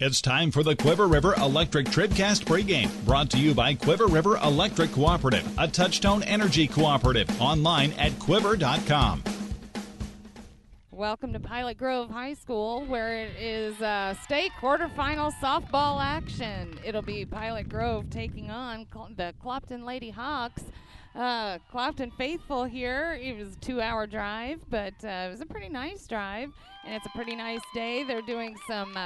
It's time for the Quiver River Electric TribCast pregame, brought to you by Quiver River Electric Cooperative, a Touchstone Energy Cooperative, online at quiver.com. Welcome to Pilot Grove High School, where it is state quarterfinal softball action. It'll be Pilot Grove taking on the Clopton Lady Hawks. Clopton faithful here. It was a 2-hour drive, but it was a pretty nice drive, and it's a pretty nice day. They're doing some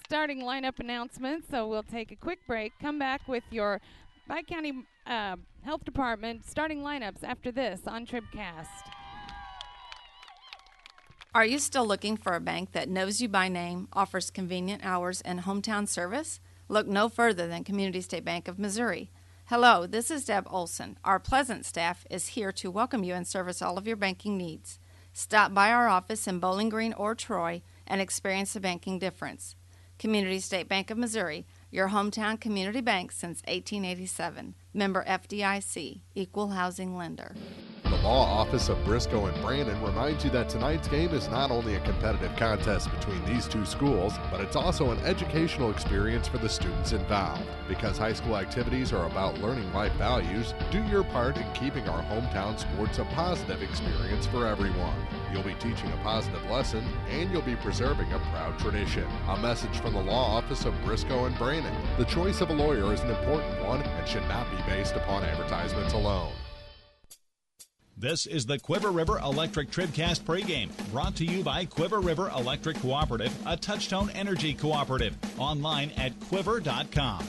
starting lineup announcements, so we'll take a quick break, come back with your Pike County Health Department starting lineups after this on TribCast. Are you still looking for a bank that knows you by name, offers convenient hours, and hometown service? Look no further than Community State Bank of Missouri. Hello, this is Deb Olson. Our pleasant staff is here to welcome you and service all of your banking needs. Stop by our office in Bowling Green or Troy and experience the banking difference. Community State Bank of Missouri, your hometown community bank since 1887. Member FDIC, equal housing lender. The Law Office of Briscoe and Brandon reminds you that tonight's game is not only a competitive contest between these two schools, but it's also an educational experience for the students involved. Because high school activities are about learning life values, do your part in keeping our hometown sports a positive experience for everyone. You'll be teaching a positive lesson, and you'll be preserving a proud tradition. A message from the Law Office of Briscoe and Brandon. The choice of a lawyer is an important one and should not be based upon advertisements alone. This is the Quiver River Electric TribCast pregame, brought to you by Quiver River Electric Cooperative, a Touchstone Energy Cooperative, online at quiver.com.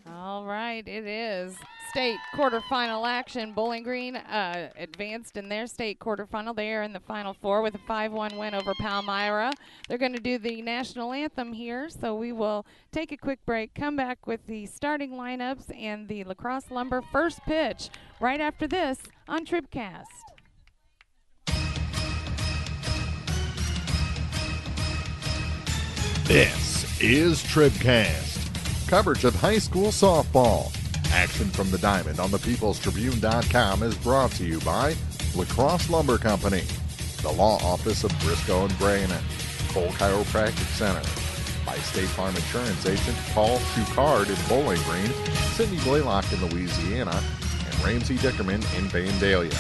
All right, it is state quarterfinal action. Bowling Green advanced in their state quarterfinal. They are in the Final Four with a 5-1 win over Palmyra. They're going to do the national anthem here, so we will take a quick break, come back with the starting lineups and the Lacrosse Lumber first pitch right after this on TribCast. This is TribCast, coverage of high school softball. Action from the Diamond on thepeoplestribune.com is brought to you by Lacrosse Lumber Company, the Law Office of Briscoe and Brandon, Cole Chiropractic Center, by State Farm Insurance Agent Paul Ducard in Bowling Green, Sidney Blaylock in Louisiana, and Ramsey Dickerman in Vandalia,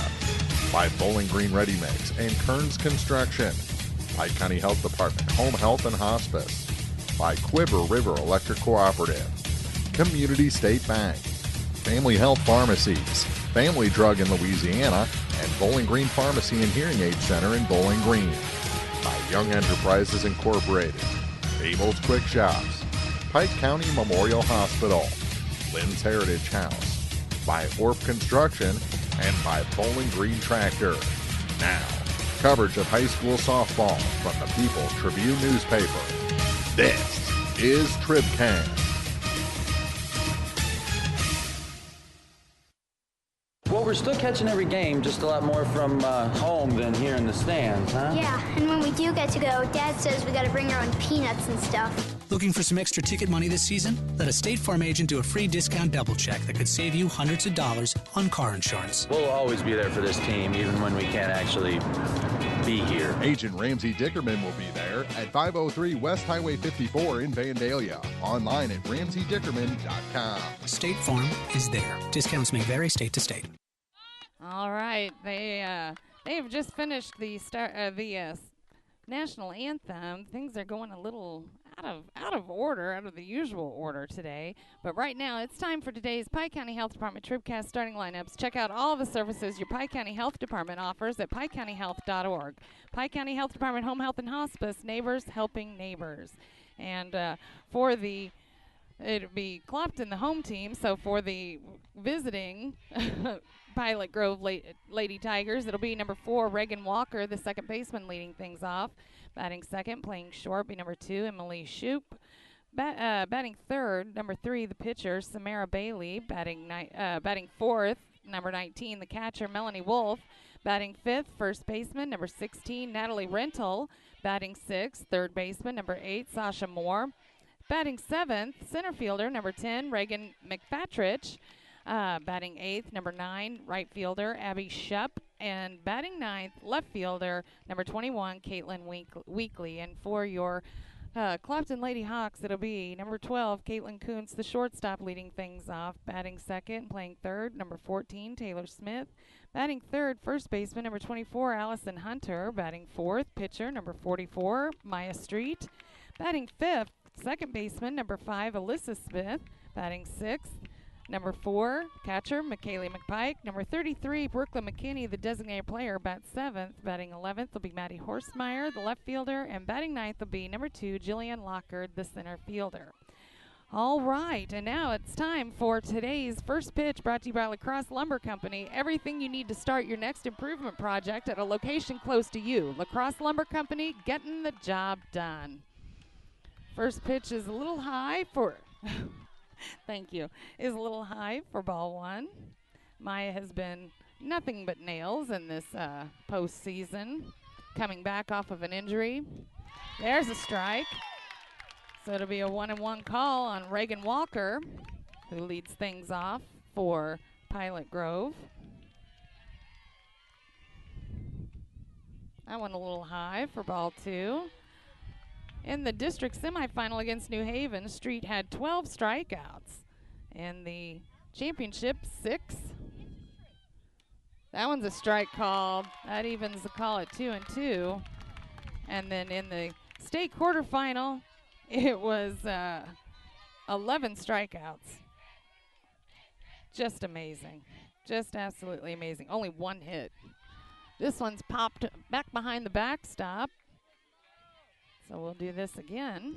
by Bowling Green Ready Mix and Kearns Construction, by County Health Department Home Health and Hospice, by Quiver River Electric Cooperative, Community State Bank, Family Health Pharmacies, Family Drug in Louisiana, and Bowling Green Pharmacy and Hearing Aid Center in Bowling Green, by Young Enterprises Incorporated, Abel's Quick Shops, Pike County Memorial Hospital, Lynn's Heritage House, by Orp Construction, and by Bowling Green Tractor. Now, coverage of high school softball from the People's Tribune newspaper. This is TribCast. Well, we're still catching every game, just a lot more from home than here in the stands, huh? Yeah, and when we do get to go, Dad says we gotta bring our own peanuts and stuff. Looking for some extra ticket money this season? Let a State Farm agent do a free discount double check that could save you hundreds of dollars on car insurance. We'll always be there for this team, even when we can't actually be here. Agent Ramsey Dickerman will be there at 503 West Highway 54 in Vandalia. Online at RamseyDickerman.com. State Farm is there. Discounts may vary state to state. All right, they have just finished the national anthem. Things are going a little out of order, out of the usual order today. But right now, it's time for today's Pike County Health Department TribCast starting lineups. Check out all the services your Pike County Health Department offers at pikecountyhealth.org. Pike County Health Department Home Health and Hospice, neighbors helping neighbors. And it'll be Clopton, the home team. So for the visiting Pilot Grove Lady Tigers, it'll be number 4, Reagan Walker, the second baseman, leading things off. Batting second, playing short, be number 2, Emily Shoup. Batting third, number 3, the pitcher, Samara Bailey. Batting fourth, number 19, the catcher, Melanie Wolf. Batting fifth, first baseman, number 16, Natalie Rental. Batting sixth, third baseman, number 8, Sasha Moore. Batting seventh, center fielder, number 10, Reagan McFatrich. Batting eighth, number 9, right fielder, Abby Shupp. And batting ninth, left fielder, number 21, Caitlin Weekly. And for your Clopton Lady Hawks, it'll be number 12, Caitlin Kuntz, the shortstop, leading things off. Batting second, playing third, number 14, Taylor Smith. Batting third, first baseman, number 24, Allison Hunter. Batting fourth, pitcher, number 44, Maya Street. Batting fifth, second baseman, number 5, Alyssa Smith. Batting sixth, number 4, catcher, McKaylee McPike. Number 33, Brooklyn McKinney, the designated player, bats 7th. Batting 11th will be Maddie Horstmeyer, the left fielder. And batting 9th will be number 2, Jillian Lockard, the center fielder. All right, and now it's time for today's first pitch, brought to you by Lacrosse Lumber Company. Everything you need to start your next improvement project at a location close to you. Lacrosse Lumber Company, getting the job done. First pitch is a little high for... Thank you. Is a little high for ball 1. Maya has been nothing but nails in this postseason, coming back off of an injury. There's a strike. So it'll be a 1-1 call on Reagan Walker, who leads things off for Pilot Grove. That one a little high for ball 2. In the district semifinal against New Haven, Street had 12 strikeouts. In the championship, 6. That one's a strike called. That evens the call at 2-2. And then in the state quarterfinal, it was 11 strikeouts. Just amazing. Just absolutely amazing. Only 1 hit. This one's popped back behind the backstop. So we'll do this again.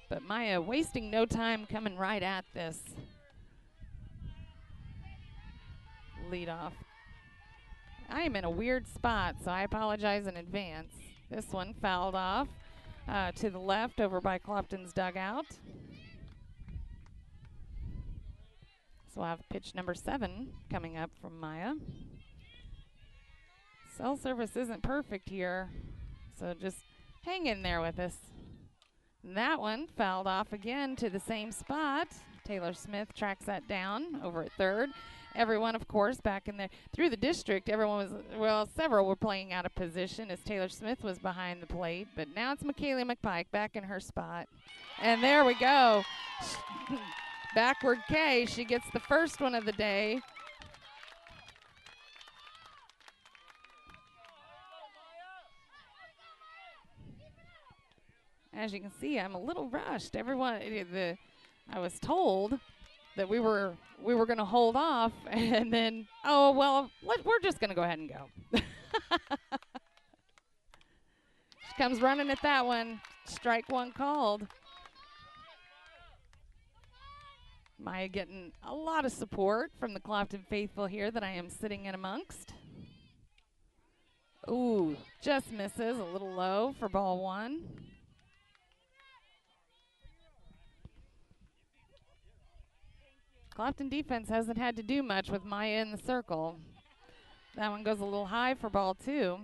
But Maya wasting no time coming right at this leadoff. I am in a weird spot, so I apologize in advance. This one fouled off to the left over by Clopton's dugout. So we'll have pitch number 7 coming up from Maya. Cell service isn't perfect here, so just hang in there with us. And that one fouled off again to the same spot. Taylor Smith tracks that down over at third. Everyone, of course, back in there. Through the district, everyone was, well, several were playing out of position as Taylor Smith was behind the plate. But now it's McKaylee McPike back in her spot. And there we go. Backward K. She gets the first one of the day. As you can see, I'm a little rushed. Everyone, I was told that we were going to hold off, and then, oh, well, we're just going to go ahead and go. She comes running at that one. Strike 1 called. Maya getting a lot of support from the Clopton faithful here that I am sitting in amongst. Ooh, just misses, a little low for ball 1. Clopton defense hasn't had to do much with Maya in the circle. That one goes a little high for ball 2.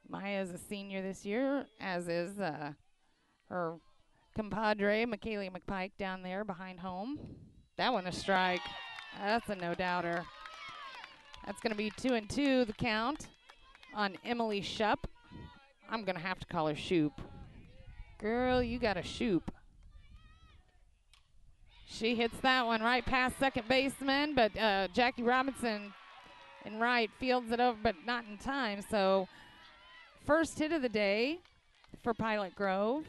Maya is a senior this year, as is her compadre, McKaylee McPike, down there behind home. That one a strike. That's a no-doubter. That's going to be 2-2 the count on Emily Shupp. I'm going to have to call her Shoop. Girl, you got a Shoop. She hits that one right past second baseman, but Jackie Robinson in right fields it over, but not in time. So first hit of the day for Pilot Grove.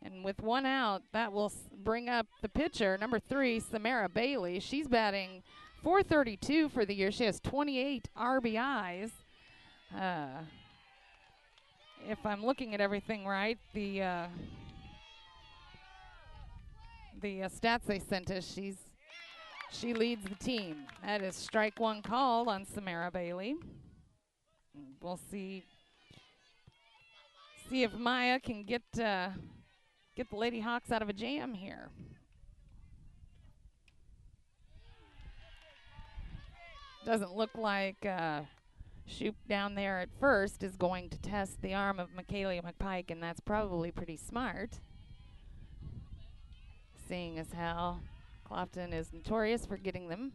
And with 1 out, that will bring up the pitcher, number 3, Samara Bailey. She's batting .432 for the year. She has 28 RBIs. If I'm looking at everything right, the stats they sent us, she leads the team. That is strike 1 called on Samara Bailey. We'll see if Maya can get the Lady Hawks out of a jam here. Doesn't look like Shoop down there at first is going to test the arm of McKaylee McPike, and that's probably pretty smart, seeing as how Clopton is notorious for getting them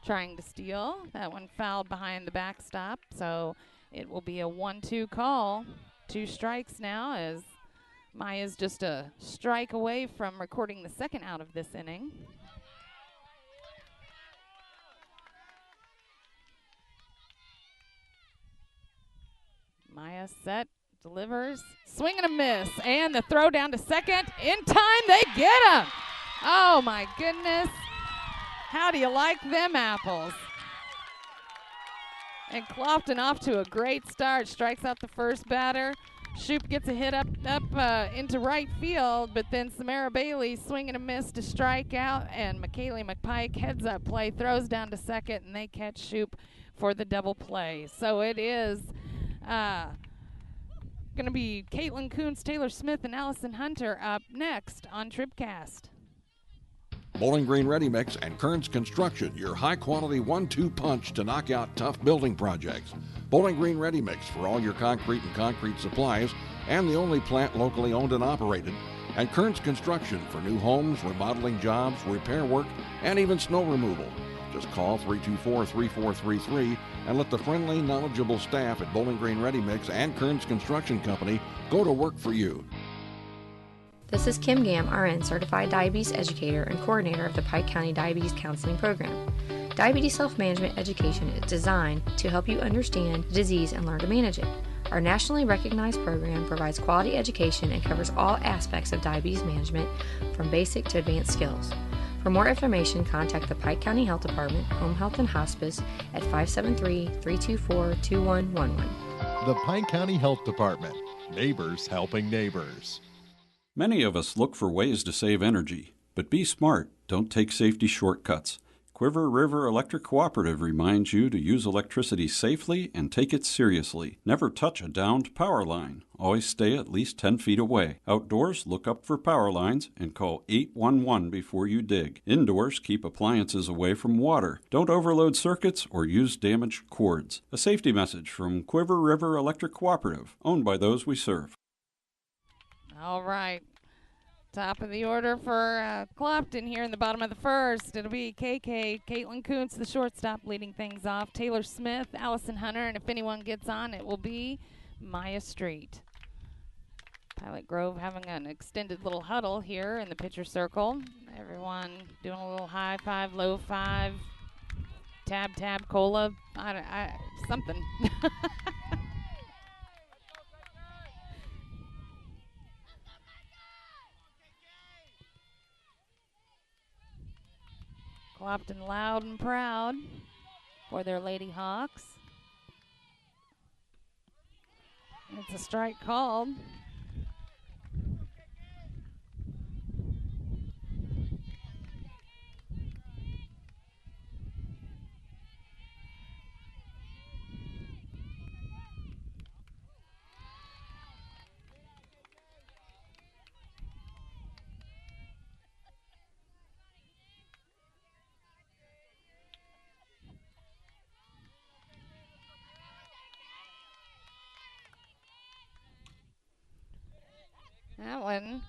trying to steal. That one fouled behind the backstop, so It will be a 1-2 call. 2 strikes now as Maya's just a strike away from recording the second out of this inning. Maya set, delivers, swing and a miss, and the throw down to second. In time, they get him. Oh, my goodness. How do you like them apples? And Clopton off to a great start, strikes out the first batter. Shoup gets a hit up into right field, but then Samara Bailey swing and a miss to strike out, and McKaylee McPike heads up play, throws down to second, and they catch Shoup for the double play. So it is going to be Caitlin Kuntz, Taylor Smith, and Allison Hunter up next on TribCast. Bowling Green Ready Mix and Kearns Construction, your high-quality 1-2 punch to knock out tough building projects. Bowling Green Ready Mix for all your concrete and concrete supplies, and the only plant locally owned and operated. And Kearns Construction for new homes, remodeling jobs, repair work, and even snow removal. Just call 324-3433 and let the friendly, knowledgeable staff at Bowling Green Ready Mix and Kearns Construction Company go to work for you. This is Kim Gam, RN, Certified Diabetes Educator and Coordinator of the Pike County Diabetes Counseling Program. Diabetes self-management education is designed to help you understand the disease and learn to manage it. Our nationally recognized program provides quality education and covers all aspects of diabetes management, from basic to advanced skills. For more information, contact the Pike County Health Department, Home Health and Hospice at 573-324-2111. The Pike County Health Department. Neighbors helping neighbors. Many of us look for ways to save energy, but be smart. Don't take safety shortcuts. Quiver River Electric Cooperative reminds you to use electricity safely and take it seriously. Never touch a downed power line. Always stay at least 10 feet away. Outdoors, look up for power lines and call 811 before you dig. Indoors, keep appliances away from water. Don't overload circuits or use damaged cords. A safety message from Quiver River Electric Cooperative, owned by those we serve. All right. Top of the order for Clopton here in the bottom of the first. It'll be KK, Caitlin Kuntz, the shortstop, leading things off. Taylor Smith, Allison Hunter, and if anyone gets on, it will be Maya Street. Pilot Grove having an extended little huddle here in the pitcher circle. Everyone doing a little high five, low five, tab, cola, something. Clopton loud and proud for their Lady Hawks. It's a strike called. That one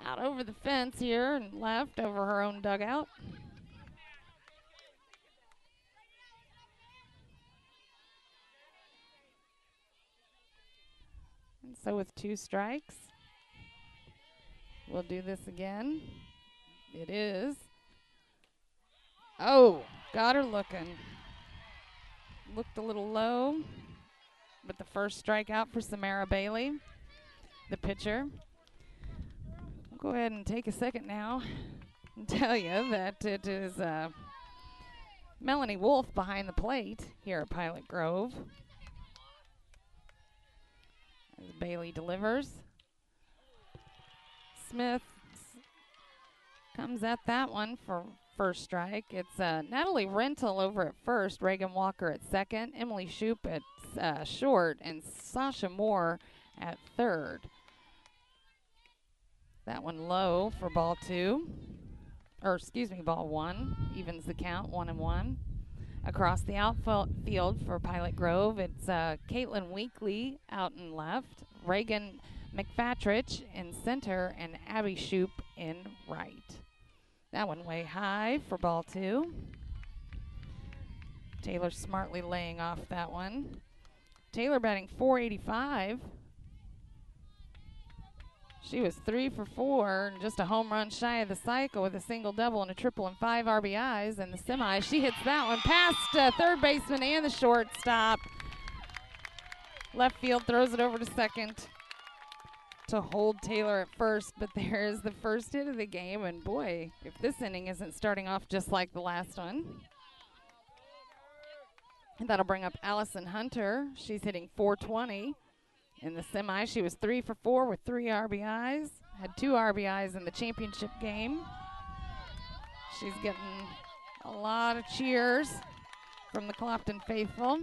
out over the fence here and left over her own dugout. And so with 2 strikes, we'll do this again. It is. Oh, got her looking. Looked a little low, but the first strikeout for Samara Bailey, the pitcher. Go ahead and take a second now and tell you that it is Melanie Wolf behind the plate here at Pilot Grove. As Bailey delivers. Smith comes at that one for first strike. It's Natalie Rental over at first, Reagan Walker at second, Emily Shoup at short, and Sasha Moore at third. That one low for ball 2. Or, excuse me, ball 1. Evens the count, 1-1. Across the outfield for Pilot Grove, it's Caitlin Weekly out in left, Reagan McFatrich in center, and Abby Shoup in right. That one way high for ball 2. Taylor smartly laying off that one. Taylor batting .485. She was 3 for 4 and just a home run shy of the cycle with a single, double, and a triple and 5 RBIs in the semi. She hits that one past third baseman and the shortstop. Left field throws it over to second to hold Taylor at first, but there's the first hit of the game, and boy, if this inning isn't starting off just like the last one. And that'll bring up Allison Hunter. She's hitting .420. In the semi, she was 3 for 4 with 3 RBIs. Had 2 RBIs in the championship game. She's getting a lot of cheers from the Clopton faithful.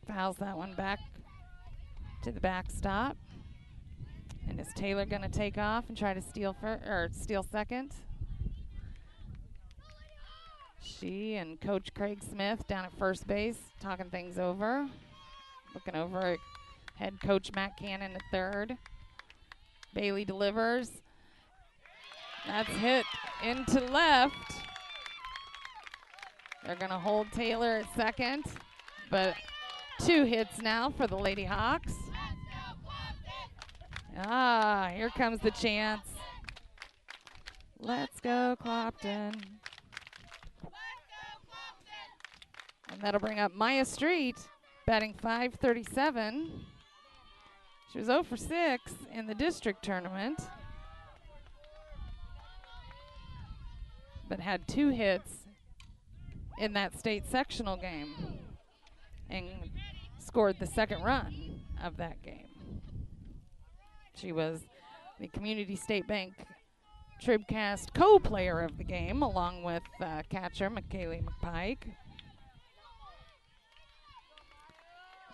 Fouls that one back to the backstop. And is Taylor going to take off and try to steal second? She and Coach Craig Smith down at first base talking things over. Looking over at head coach Matt Cannon at third. Bailey delivers. That's hit into left. They're going to hold Taylor at second, but 2 hits now for the Lady Hawks. Here comes the chants. Let's go, Clopton. And that'll bring up Maya Street, batting .537. She was 0 for 6 in the district tournament, but had 2 hits in that state sectional game and scored the second run of that game. She was the Community State Bank TribCast co-player of the game, along with catcher McKaylee McPike.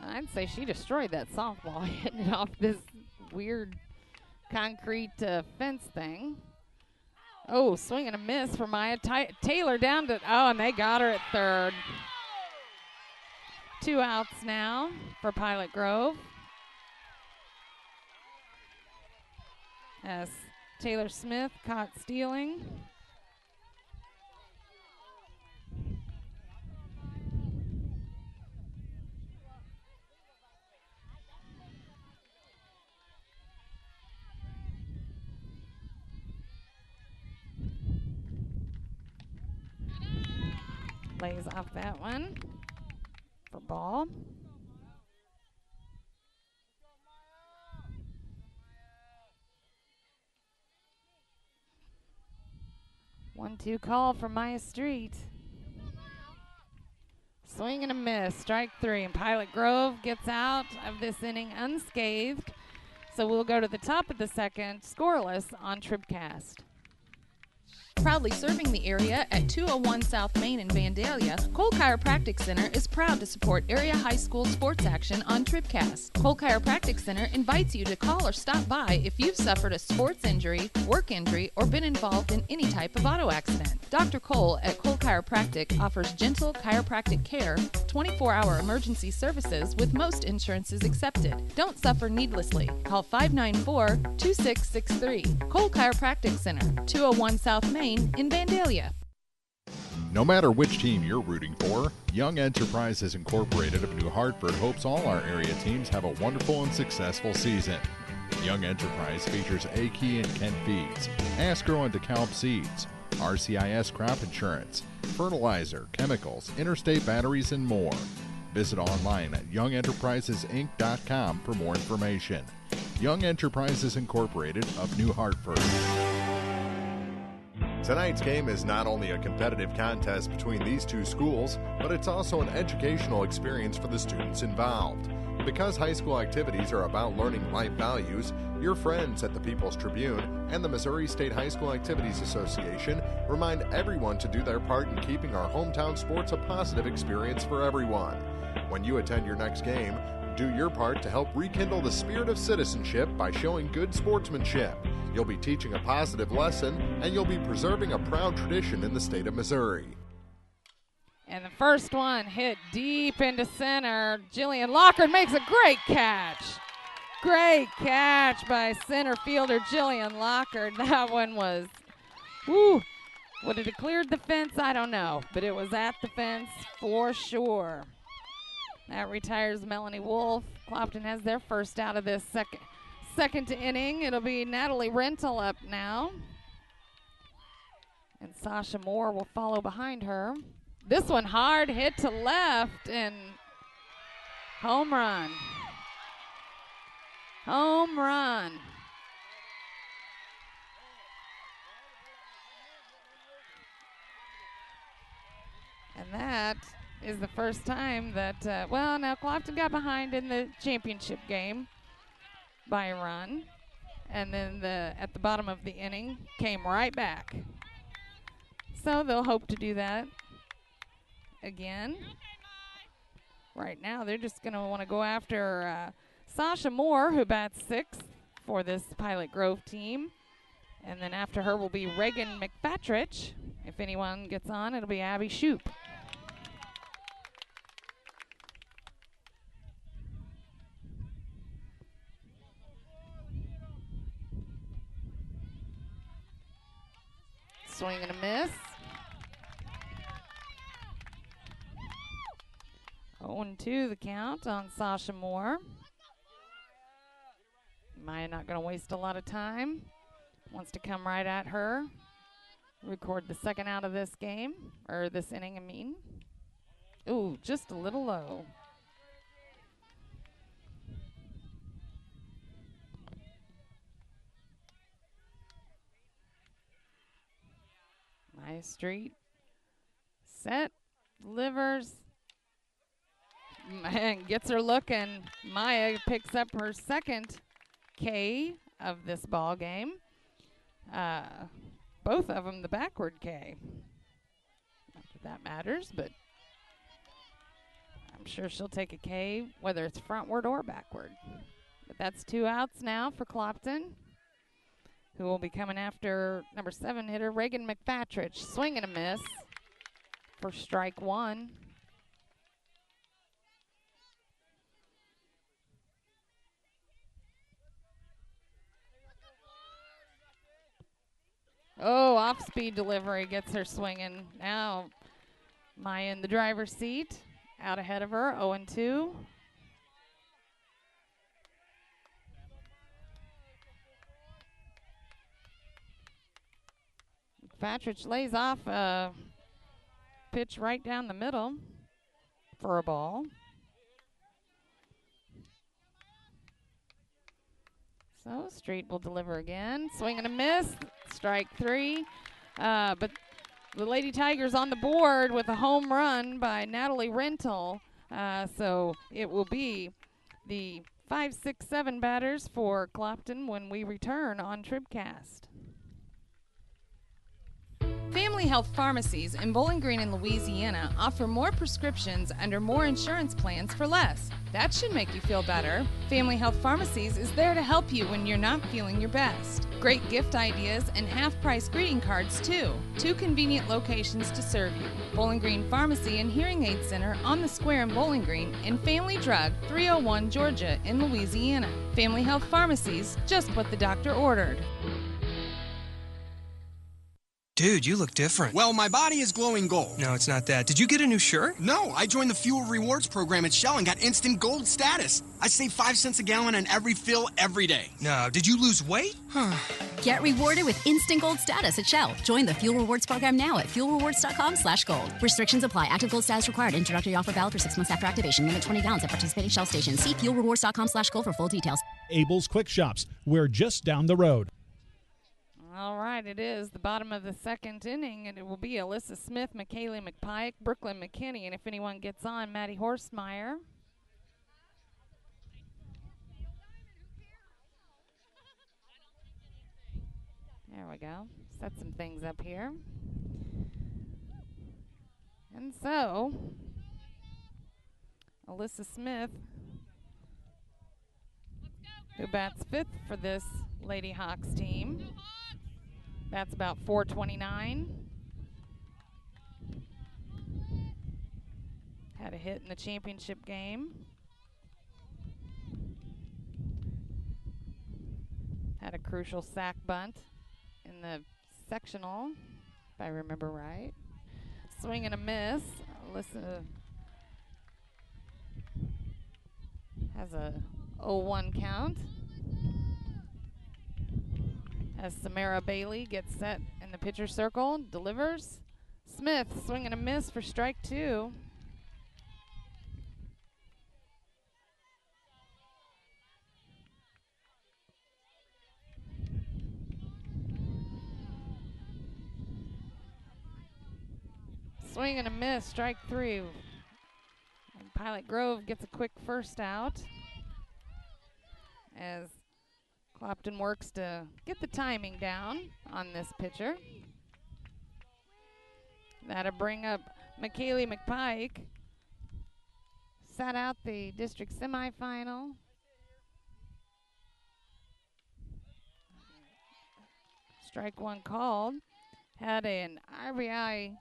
I'd say she destroyed that softball, hitting it off this weird concrete fence thing. Oh, swing and a miss for Maya. Taylor down to, and they got her at third. 2 outs now for Pilot Grove, as Taylor Smith caught stealing. Lays off that one for ball. One-two call for Maya Street. Swing and a miss, strike 3, and Pilot Grove gets out of this inning unscathed. So we'll go to the top of the second, scoreless on TribCast. Proudly serving the area at 201 South Main in Vandalia, Cole Chiropractic Center is proud to support area high school sports action on TribCast. Cole Chiropractic Center invites you to call or stop by if you've suffered a sports injury, work injury, or been involved in any type of auto accident. Dr. Cole at Cole Chiropractic offers gentle chiropractic care, 24-hour emergency services with most insurances accepted. Don't suffer needlessly. Call 594-2663. Cole Chiropractic Center, 201 South Main in Vandalia. No matter which team you're rooting for, Young Enterprises Incorporated of New Hartford hopes all our area teams have a wonderful and successful season. Young Enterprise features A-Key and Kent Feeds, Asgrow and DeKalb Seeds, RCIS Crop Insurance, fertilizer, chemicals, interstate batteries, and more. Visit online at youngenterprisesinc.com for more information. Young Enterprises Incorporated of New Hartford. Tonight's game is not only a competitive contest between these two schools, but it's also an educational experience for the students involved. Because high school activities are about learning life values, your friends at the People's Tribune and the Missouri State High School Activities Association remind everyone to do their part in keeping our hometown sports a positive experience for everyone. When you attend your next game, do your part to help rekindle the spirit of citizenship by showing good sportsmanship. You'll be teaching a positive lesson, and you'll be preserving a proud tradition in the state of Missouri. And the first one hit deep into center. Jillian Lockard makes a great catch. Great catch by center fielder Jillian Lockard. That one was, Would it have cleared the fence? I don't know, but it was at the fence for sure. That retires Melanie Wolf. Clopton has their first out of this second inning. It'll be Natalie Rental up now. And Sasha Moore will follow behind her. This one hard hit to left and home run. Home run. And that is the first time that, now Clopton got behind in the championship game by a run. And then at the bottom of the inning came right back. So they'll hope to do that again. Right now they're just going to want to go after Sasha Moore, who bats sixth for this Pilot Grove team. And then after her will be Reagan McFatrich. If anyone gets on, it'll be Abby Shoup. Swing and a miss. 0-2 the count on Sasha Moore. Maya not going to waste a lot of time. Wants to come right at her. Record the second out of this game, or this inning, I mean. Ooh, just a little low. Maya Street. Set. Delivers. And gets her look, and Maya picks up her second K of this ball game. Both of them the backward K. Not that that matters, but I'm sure she'll take a K, whether it's frontward or backward. But that's 2 outs now for Clopton, who will be coming after number 7 hitter Reagan McFatrich. Swing and a miss for strike 1. Oh, off-speed delivery gets her swinging. Now Maya in the driver's seat, out ahead of her, 0-2. Patrick lays off a pitch right down the middle for a ball. So Street will deliver again. Swing and a miss. Strike 3. But the Lady Tigers on the board with a home run by Natalie Rental. So it will be the 5, 6, 7 batters for Clopton when we return on TribCast. Family Health Pharmacies in Bowling Green and Louisiana offer more prescriptions under more insurance plans for less. That should make you feel better. Family Health Pharmacies is there to help you when you're not feeling your best. Great gift ideas and half-price greeting cards, too. 2 convenient locations to serve you. Bowling Green Pharmacy and Hearing Aid Center on the Square in Bowling Green, and Family Drug, 301 Georgia in Louisiana. Family Health Pharmacies, just what the doctor ordered. Dude, you look different. Well, my body is glowing gold. No, it's not that. Did you get a new shirt? No, I joined the Fuel Rewards program at Shell and got instant gold status. I save 5 cents a gallon on every fill every day. No, did you lose weight? Get rewarded with instant gold status at Shell. Join the Fuel Rewards program now at fuelrewards.com/gold. Restrictions apply. Active gold status required. Introductory offer valid for 6 months after activation. Limit 20 gallons at participating Shell stations. See fuelrewards.com/gold for full details. Abel's Quick Shops. We're just down the road. All right, it is the bottom of the second inning, and it will be Alyssa Smith, McKaylee McPike, Brooklyn McKinney, and if anyone gets on, Maddie Horstmeyer. There we go. Set some things up here. And so, Alyssa Smith, who bats 5th for this Lady Hawks team. That's about 429. Had a hit in the championship game. Had a crucial sack bunt in the sectional. if I remember right. Swing and a miss. Alyssa has a 0-1 count. As Samara Bailey gets set in the pitcher circle, delivers. Smith, swing and a miss for strike 2. Swing and a miss, strike 3. And Pilot Grove gets a quick first out as Clopton works to get the timing down on this pitcher. That'll bring up McKaylee McPike. Sat out the district semifinal. Strike 1 called. Had an RBI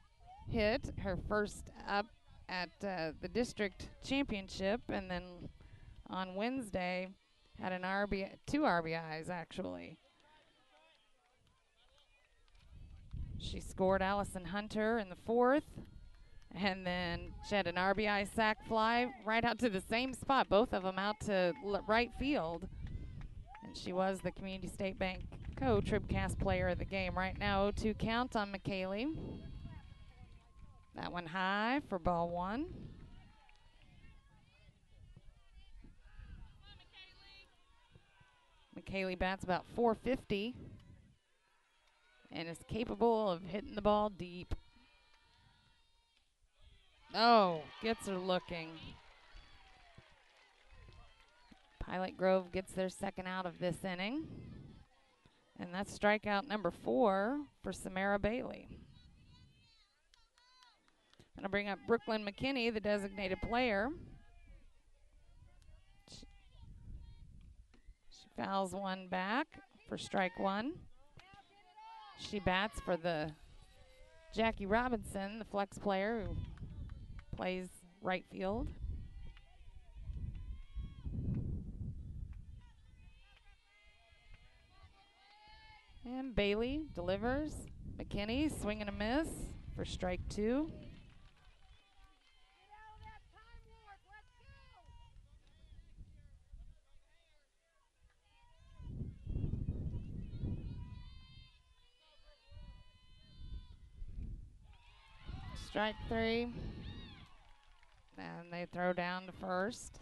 hit, her first up at the district championship, and then on Wednesday had an two RBIs actually. She scored Allison Hunter in the 4th, and then she had an RBI sac fly right out to the same spot, both of them out to right field. And she was the Community State Bank TribCast player of the game. Right now 0-2 count on McKaylee. That one high for ball 1. McKaylee bats about .450 and is capable of hitting the ball deep. Oh, gets her looking. Pilot Grove gets their second out of this inning. And that's strikeout number 4 for Samara Bailey. Gonna bring up Brooklyn McKinney, the designated player. She fouls one back for strike 1. She bats for the Jackie Robinson, the flex player who plays right field. And Bailey delivers. McKinney, swing and a miss for strike 2. Strike 3. And they throw down to first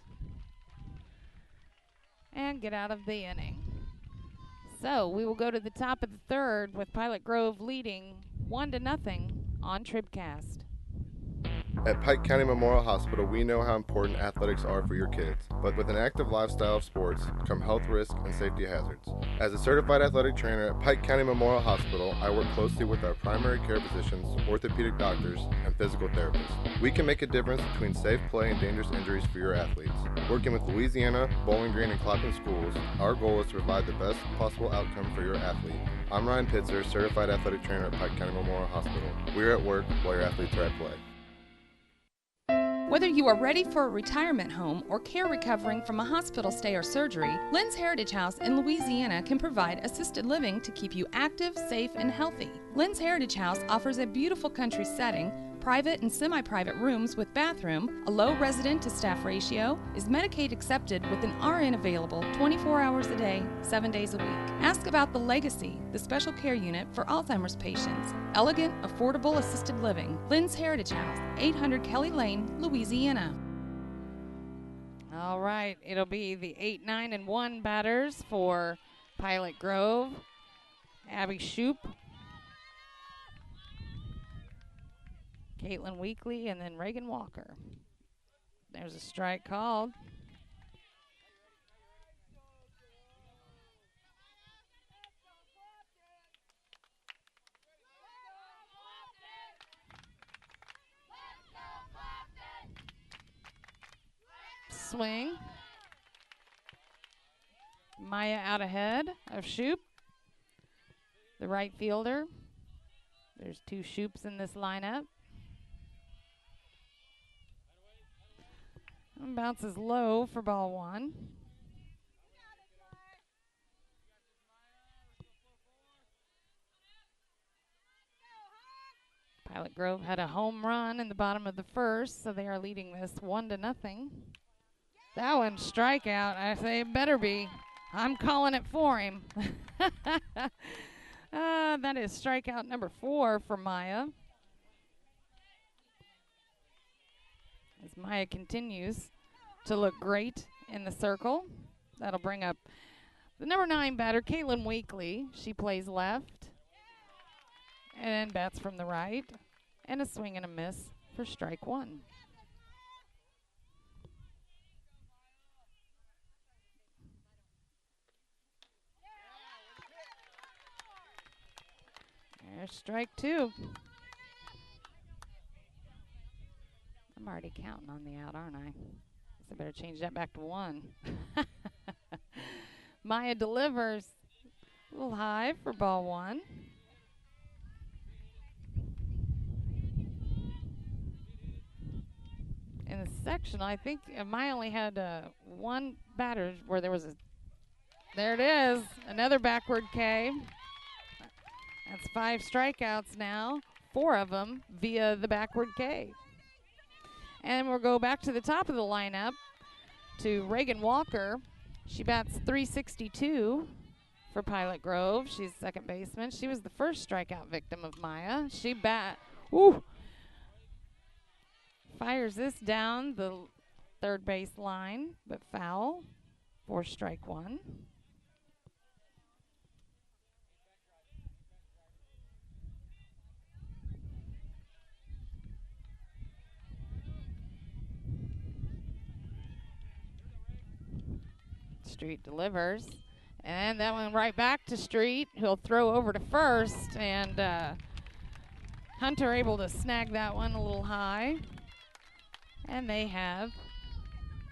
and get out of the inning. So we will go to the top of the 3rd with Pilot Grove leading 1-0 on TribCast. At Pike County Memorial Hospital, we know how important athletics are for your kids, but with an active lifestyle of sports come health risks and safety hazards. As a certified athletic trainer at Pike County Memorial Hospital, I work closely with our primary care physicians, orthopedic doctors, and physical therapists. We can make a difference between safe play and dangerous injuries for your athletes. Working with Louisiana, Bowling Green, and Clopton schools, our goal is to provide the best possible outcome for your athlete. I'm Ryan Pitzer, certified athletic trainer at Pike County Memorial Hospital. We're at work while your athletes are at play. Whether you are ready for a retirement home or care recovering from a hospital stay or surgery, Lynn's Heritage House in Louisiana can provide assisted living to keep you active, safe, and healthy. Lynn's Heritage House offers a beautiful country setting, private and semi-private rooms with bathroom, a low resident-to-staff ratio, is Medicaid accepted with an RN available 24 hours a day, 7 days a week. Ask about the Legacy, the special care unit for Alzheimer's patients. Elegant, affordable assisted living. Lynn's Heritage House, 800 Kelly Lane, Louisiana. All right, it'll be the 8, 9, and 1 batters for Pilot Grove. Abby Shoup, Caitlin Weekly, and then Reagan Walker. There's a strike called. Swing. Maya out ahead of Shoup, the right fielder. There's 2 Shoups in this lineup. And bounces low for ball 1. Pilot Grove had a home run in the bottom of the first, so they are leading this 1-0. That one's strikeout. I say it better be. I'm calling it for him. That is strikeout number 4 for Maya. As Maya continues to look great in the circle. That'll bring up the number 9 batter, Caitlin Weekly. She plays left and bats from the right. And a swing and a miss for strike 1. There's strike 2. I'm already counting on the out, aren't I? Guess I better change that back to 1. Maya delivers a little high for ball 1. In the section, I think Maya only had one batter where there was a. There it is, another backward K. That's 5 strikeouts now, 4 of them via the backward K. And we'll go back to the top of the lineup to Reagan Walker. She bats .362 for Pilot Grove. She's second baseman. She was the first strikeout victim of Maya. She fires this down the third base line, but foul for strike 1. Street delivers, and that one right back to Street. He'll throw over to first, and Hunter able to snag that one a little high. And they have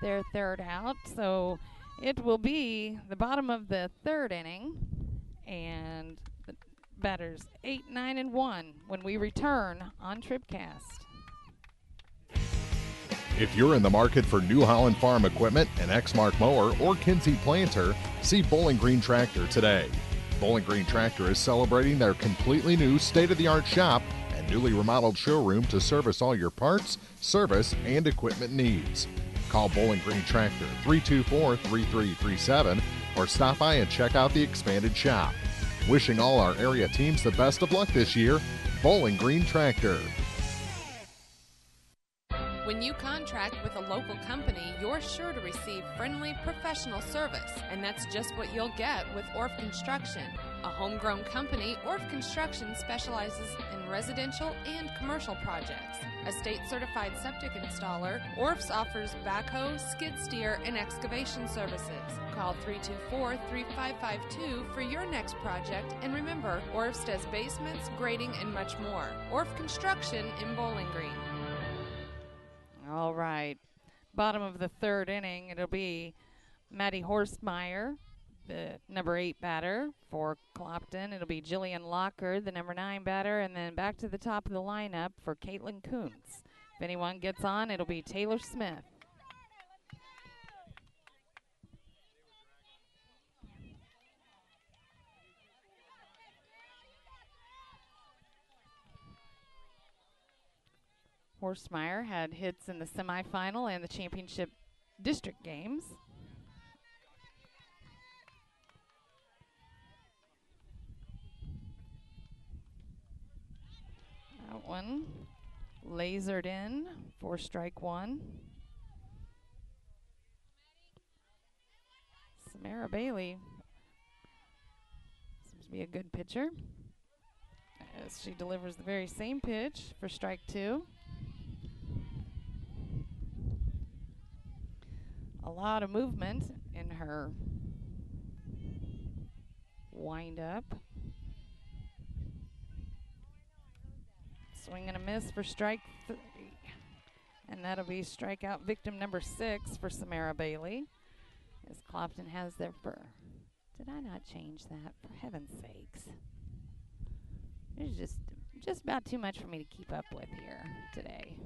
their third out, so it will be the bottom of the third inning, and the batters 8, 9, and 1 when we return on TribCast. If you're in the market for New Holland Farm equipment, an Exmark mower, or Kinsey planter, see Bowling Green Tractor today. Bowling Green Tractor is celebrating their completely new state-of-the-art shop and newly remodeled showroom to service all your parts, service, and equipment needs. Call Bowling Green Tractor 324-3337 or stop by and check out the expanded shop. Wishing all our area teams the best of luck this year, Bowling Green Tractor. When you contract with a local company, you're sure to receive friendly, professional service, and that's just what you'll get with Orff Construction. A homegrown company, Orff Construction specializes in residential and commercial projects. A state-certified septic installer, Orff's offers backhoe, skid steer, and excavation services. Call 324-3552 for your next project, and remember, Orff's does basements, grading, and much more. Orff Construction in Bowling Green. All right, bottom of the third inning, it'll be Maddie Horstmeyer, the number 8 batter for Clopton. It'll be Jillian Locker, the number 9 batter, and then back to the top of the lineup for Caitlin Kuntz. If anyone gets on, it'll be Taylor Smith. Horstmeyer had hits in the semifinal and the championship district games. That one lasered in for strike 1. Samara Bailey seems to be a good pitcher as she delivers the very same pitch for strike 2. A lot of movement in her wind-up. Swing and a miss for strike 3. And that'll be strikeout victim number 6 for Samara Bailey. As Clopton has their fur. Did I not change that? For heaven's sakes. There's just about too much for me to keep up with here today.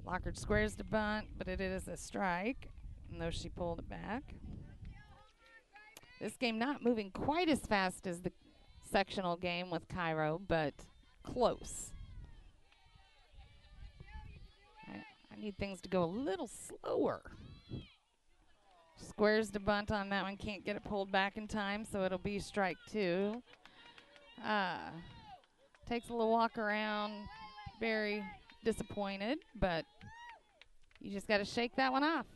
Lockard squares the bunt, but it is a strike, and though she pulled it back. This game not moving quite as fast as the sectional game with Cairo, but close. I need things to go a little slower. Squares to bunt on that one. Can't get it pulled back in time, so it'll be strike 2. Takes a little walk around. Very disappointed, but you just got to shake that one off.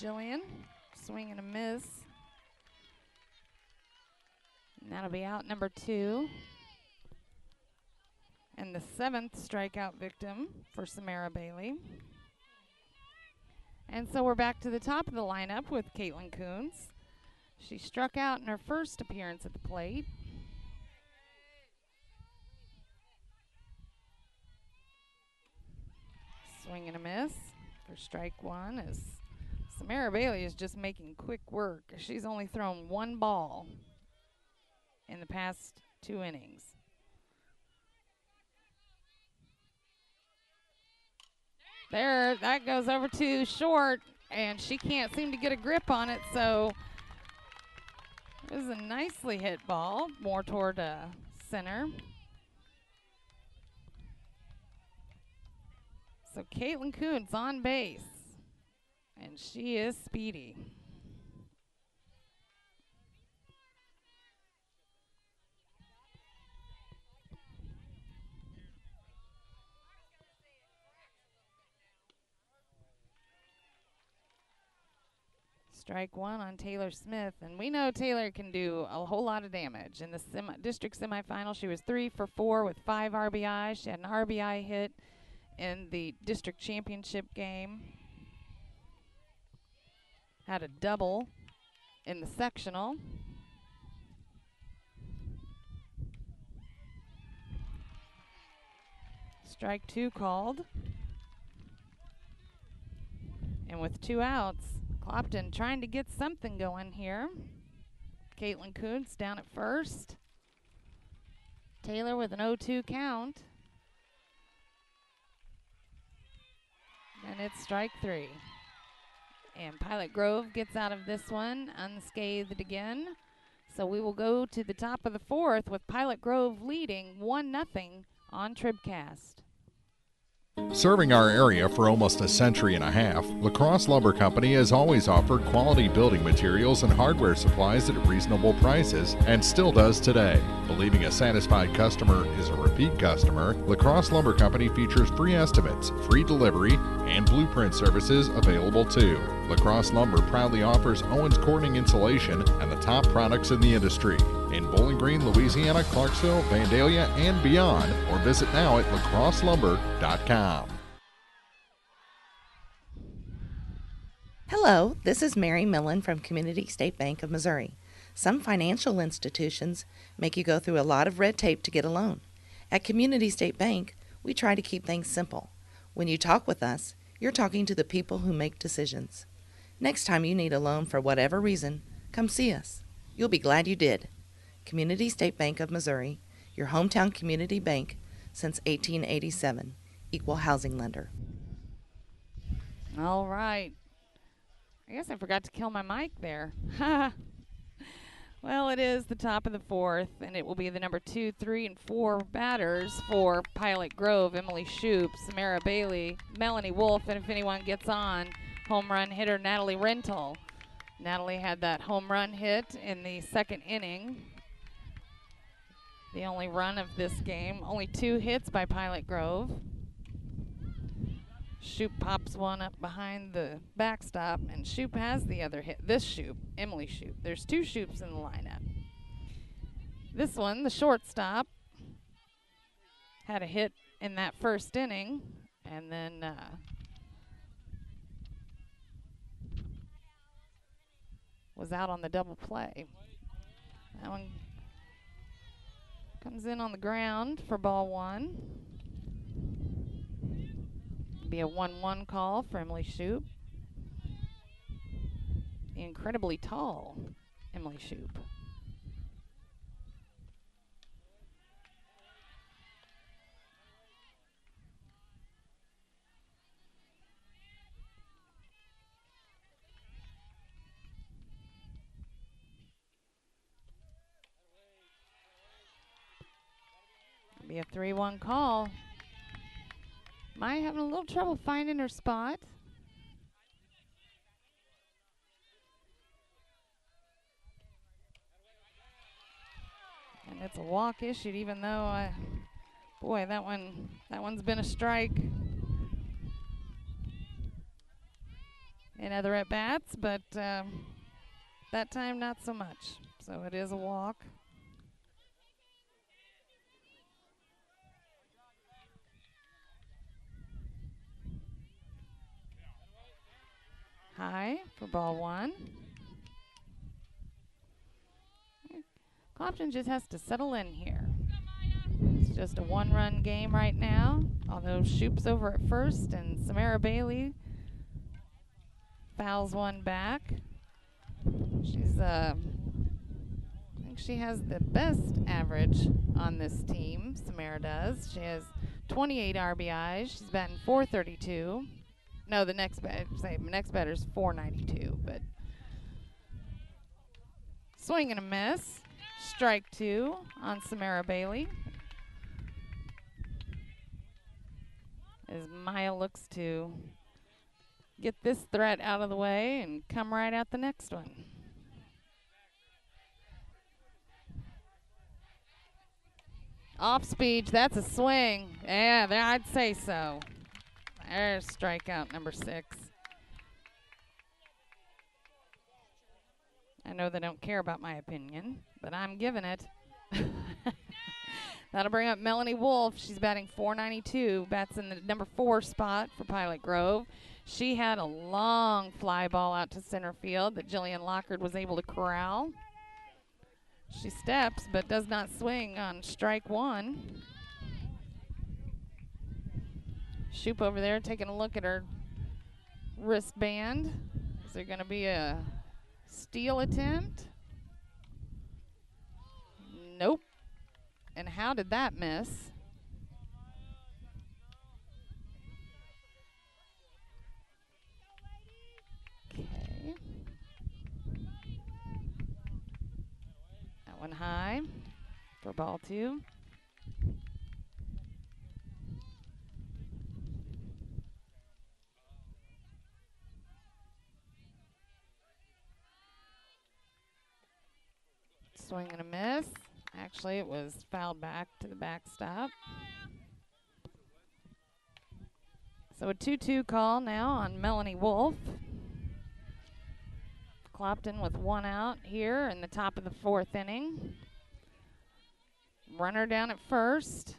Jillian, swing and a miss. And that'll be out number 2. And the 7th strikeout victim for Samara Bailey. And so we're back to the top of the lineup with Caitlin Coons. She struck out in her first appearance at the plate. Swing and a miss for strike 1 as Samara Bailey is just making quick work. She's only thrown 1 ball in the past 2 innings. There, that goes over too short, and she can't seem to get a grip on it, so it was a nicely hit ball, more toward center. So Caitlin Coons on base, and she is speedy. Strike 1 on Taylor Smith, and we know Taylor can do a whole lot of damage. In the district semifinal, she was 3 for 4 with 5 RBIs. She had an RBI hit in the district championship game. Had a double in the sectional. Strike 2 called. And with 2 outs, Clopton trying to get something going here. Caitlin Coons down at first. Taylor with an 0-2 count. And it's strike 3. And Pilot Grove gets out of this one unscathed again. So we will go to the top of the 4th with Pilot Grove leading 1-0 on TribCast. Serving our area for almost a century and a half, La Crosse Lumber Company has always offered quality building materials and hardware supplies at reasonable prices and still does today. Believing a satisfied customer is a repeat customer, La Crosse Lumber Company features free estimates, free delivery, and blueprint services available too. La Crosse Lumber proudly offers Owens Corning insulation and the top products in the industry. In Bowling Green, Louisiana, Clarksville, Vandalia, and beyond, or visit now at lacrosselumber.com. Hello, this is Mary Millen from Community State Bank of Missouri. Some financial institutions make you go through a lot of red tape to get a loan. At Community State Bank, we try to keep things simple. When you talk with us, you're talking to the people who make decisions. Next time you need a loan for whatever reason, come see us. You'll be glad you did. Community State Bank of Missouri, your hometown community bank since 1887, equal housing lender. All right. I guess I forgot to kill my mic there. Well, it is the top of the 4th, and it will be the number 2, 3, and 4 batters for Pilot Grove, Emily Shoup, Samara Bailey, Melanie Wolf, and if anyone gets on, home run hitter Natalie Rental. Natalie had that home run hit in the 2nd inning. The only run of this game. Only 2 hits by Pilot Grove. Shoup pops one up behind the backstop, and Shoup has the other hit. This Shoup, Emily Shoup. There's 2 Shoups in the lineup. This one, the shortstop, had a hit in that 1st inning, and then was out on the double play. That one comes in on the ground for ball 1. Be a 1-1 call for Emily Shoup. The incredibly tall Emily Shoup. Be a 3-1 call. Maya having a little trouble finding her spot. And it's a walk issued, even though, boy, that one's been a strike in other at-bats, but that time not so much. So it is a walk. High for ball 1. Clopton just has to settle in here. It's just a 1-run game right now, although Shoop's over at first and Samara Bailey fouls one back. She's, I think she has the best average on this team, Samara does. She has 28 RBIs. She's batting .432. No, the next batter's .492, but swing and a miss. Strike 2 on Samara Bailey. As Maya looks to get this threat out of the way and come right at the next one. Off speed, that's a swing. Yeah, I'd say so. There's strikeout number 6. I know they don't care about my opinion, but I'm giving it. That'll bring up Melanie Wolf. She's batting .492, bats in the number 4 spot for Pilot Grove. She had a long fly ball out to center field that Jillian Lockard was able to corral. She steps but does not swing on strike 1. Shoop over there taking a look at her wristband. Is there going to be a steal attempt? Nope. And how did that miss? Okay. That one high for ball 2. Swing and a miss. Actually, it was fouled back to the backstop. So a 2-2 call now on Melanie Wolf. Clopton with 1 out here in the top of the 4th inning. Runner down at first.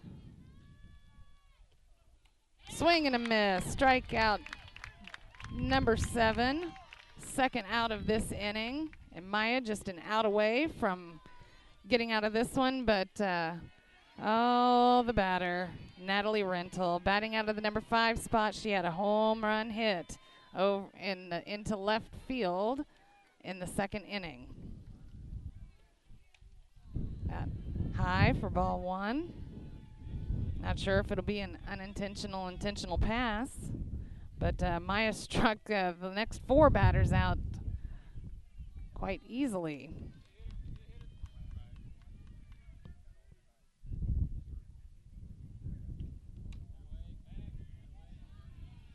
Swing and a miss. Strikeout number 7. Second out of this inning. And Maya just an out away from getting out of this one, but the batter, Natalie Rental, batting out of the number 5 spot. She had a home run hit over into left field in the 2nd inning. High for ball 1. Not sure if it'll be an intentional pass, but Maya struck the next 4 batters out quite easily.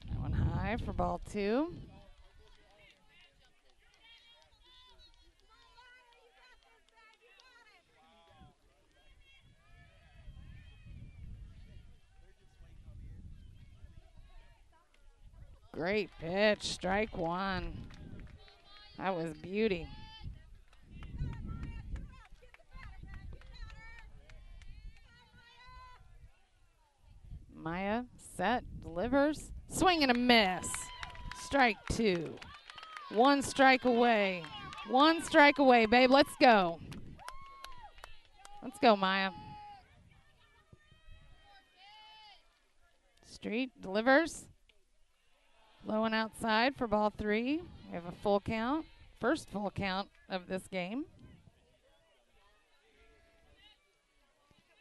That one high for ball 2. Great pitch, strike 1. That was beauty. Maya set, delivers, swing and a miss. Strike 2. 1 strike away. 1 strike away, babe. Let's go. Let's go, Maya. Street delivers. Low and outside for ball 3. We have a full count. First full count of this game.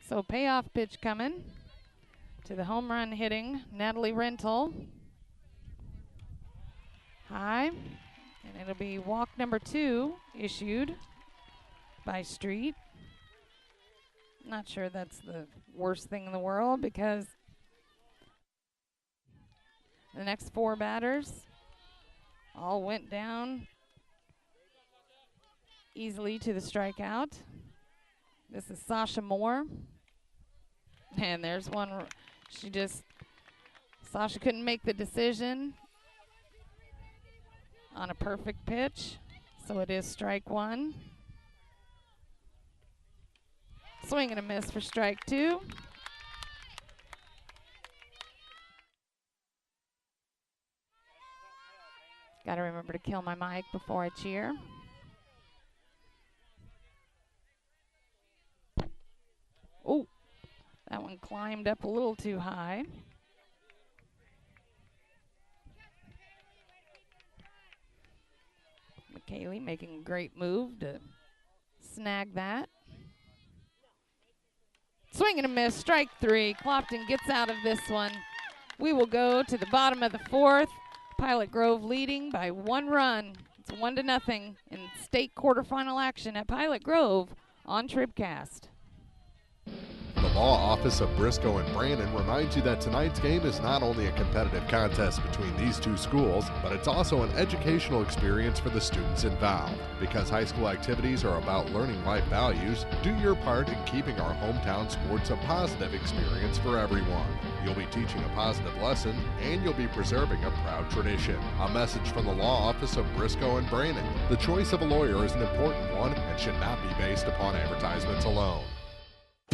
So payoff pitch coming to the home run hitting Natalie Rental. High. And it'll be walk number 2 issued by Street. Not sure that's the worst thing in the world because the next 4 batters all went down easily to the strikeout. This is Sasha Moore. And there's one. Sasha couldn't make the decision on a perfect pitch. So it is strike 1. Swing and a miss for strike 2. Got to remember to kill my mic before I cheer. Oh, that one climbed up a little too high. McKaylee making a great move to snag that. Swing and a miss, strike 3. Clopton gets out of this one. We will go to the bottom of the 4th. Pilot Grove leading by 1 run. It's 1-0 in state quarterfinal action at Pilot Grove on TribCast. The Law Office of Briscoe and Brandon reminds you that tonight's game is not only a competitive contest between these 2 schools, but it's also an educational experience for the students involved. Because high school activities are about learning life values, do your part in keeping our hometown sports a positive experience for everyone. You'll be teaching a positive lesson, and you'll be preserving a proud tradition. A message from the Law Office of Briscoe and Brandon. The choice of a lawyer is an important one and should not be based upon advertisements alone.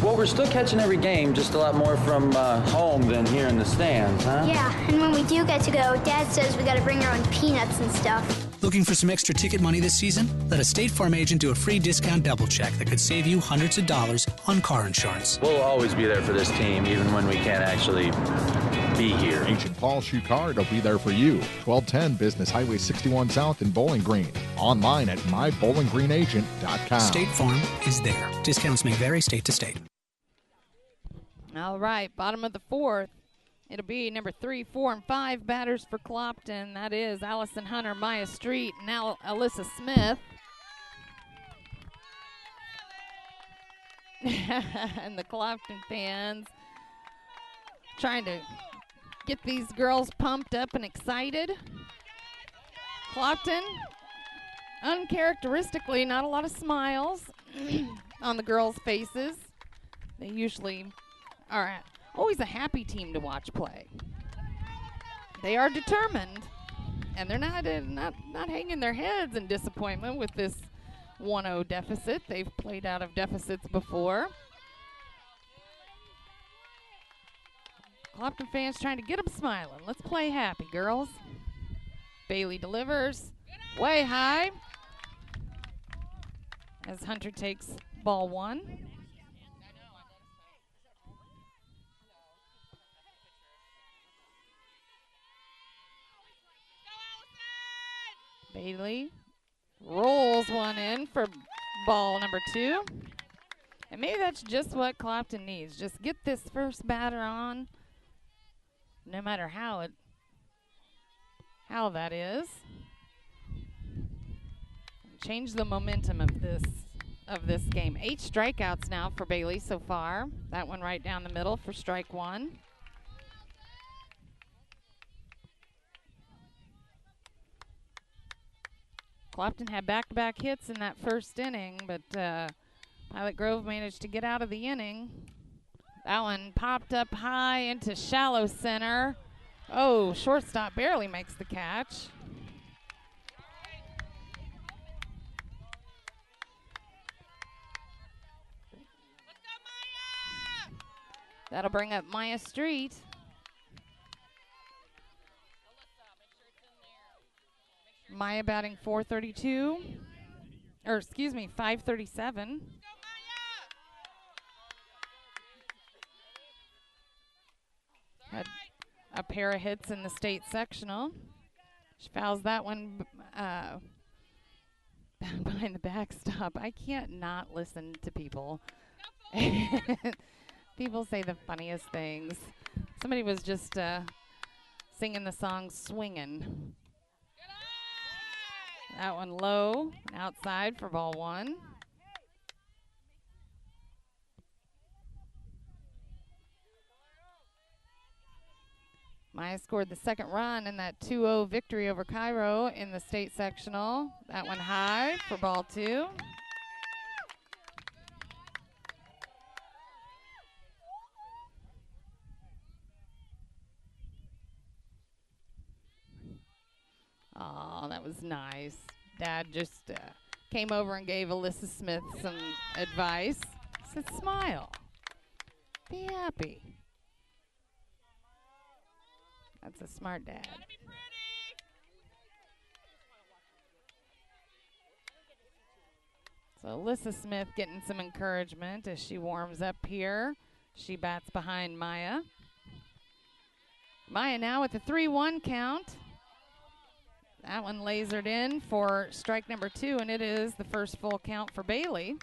Well, we're still catching every game, just a lot more from home than here in the stands, huh? Yeah, and when we do get to go, Dad says we got to bring our own peanuts and stuff. Looking for some extra ticket money this season? Let a State Farm agent do a free discount double check that could save you hundreds of dollars on car insurance. We'll always be there for this team, even when we can't actually be here. Agent Paul Shucard will be there for you. 1210 Business Highway 61 South in Bowling Green. Online at mybowlinggreenagent.com. State Farm is there. Discounts may vary state to state. All right, bottom of the 4th. It'll be number 3, 4, and 5 batters for Clopton. That is Allison Hunter, Maya Street, and now Alyssa Smith. And the Clopton fans trying to get these girls pumped up and excited. Clopton, uncharacteristically, not a lot of smiles on the girls' faces. They usually are always a happy team to watch play. They are determined, and they're not hanging their heads in disappointment with this 1-0 deficit. They've played out of deficits before. Clopton fans trying to get them smiling. Let's play happy, girls. Bailey delivers way high as Hunter takes ball 1. Bailey rolls one in for ball number 2. And maybe that's just what Clopton needs. Just get this first batter on, no matter how that is. Change the momentum of this game. 8 strikeouts now for Bailey so far. That one right down the middle for strike 1. Clopton had back-to-back hits in that first inning, but Pilot Grove managed to get out of the inning. That one popped up high into shallow center. Oh, shortstop barely makes the catch. That'll bring up Maya Street. Maya batting 432, or excuse me, 537. Had a pair of hits in the state sectional. She fouls that one behind the backstop. I can't not listen to people. People say the funniest things. Somebody was just singing the song Swingin'. That one low, outside for ball 1. Maya scored the second run in that 2-0 victory over Cairo in the state sectional. That one high for ball 2. Oh, that was nice. Dad just came over and gave Alyssa Smith some advice. Said, smile. Be happy. That's a smart dad. So Alyssa Smith getting some encouragement as she warms up here. She bats behind Maya. Maya now with the 3-1 count. That one lasered in for strike number 2, and it is the first full count for Bailey.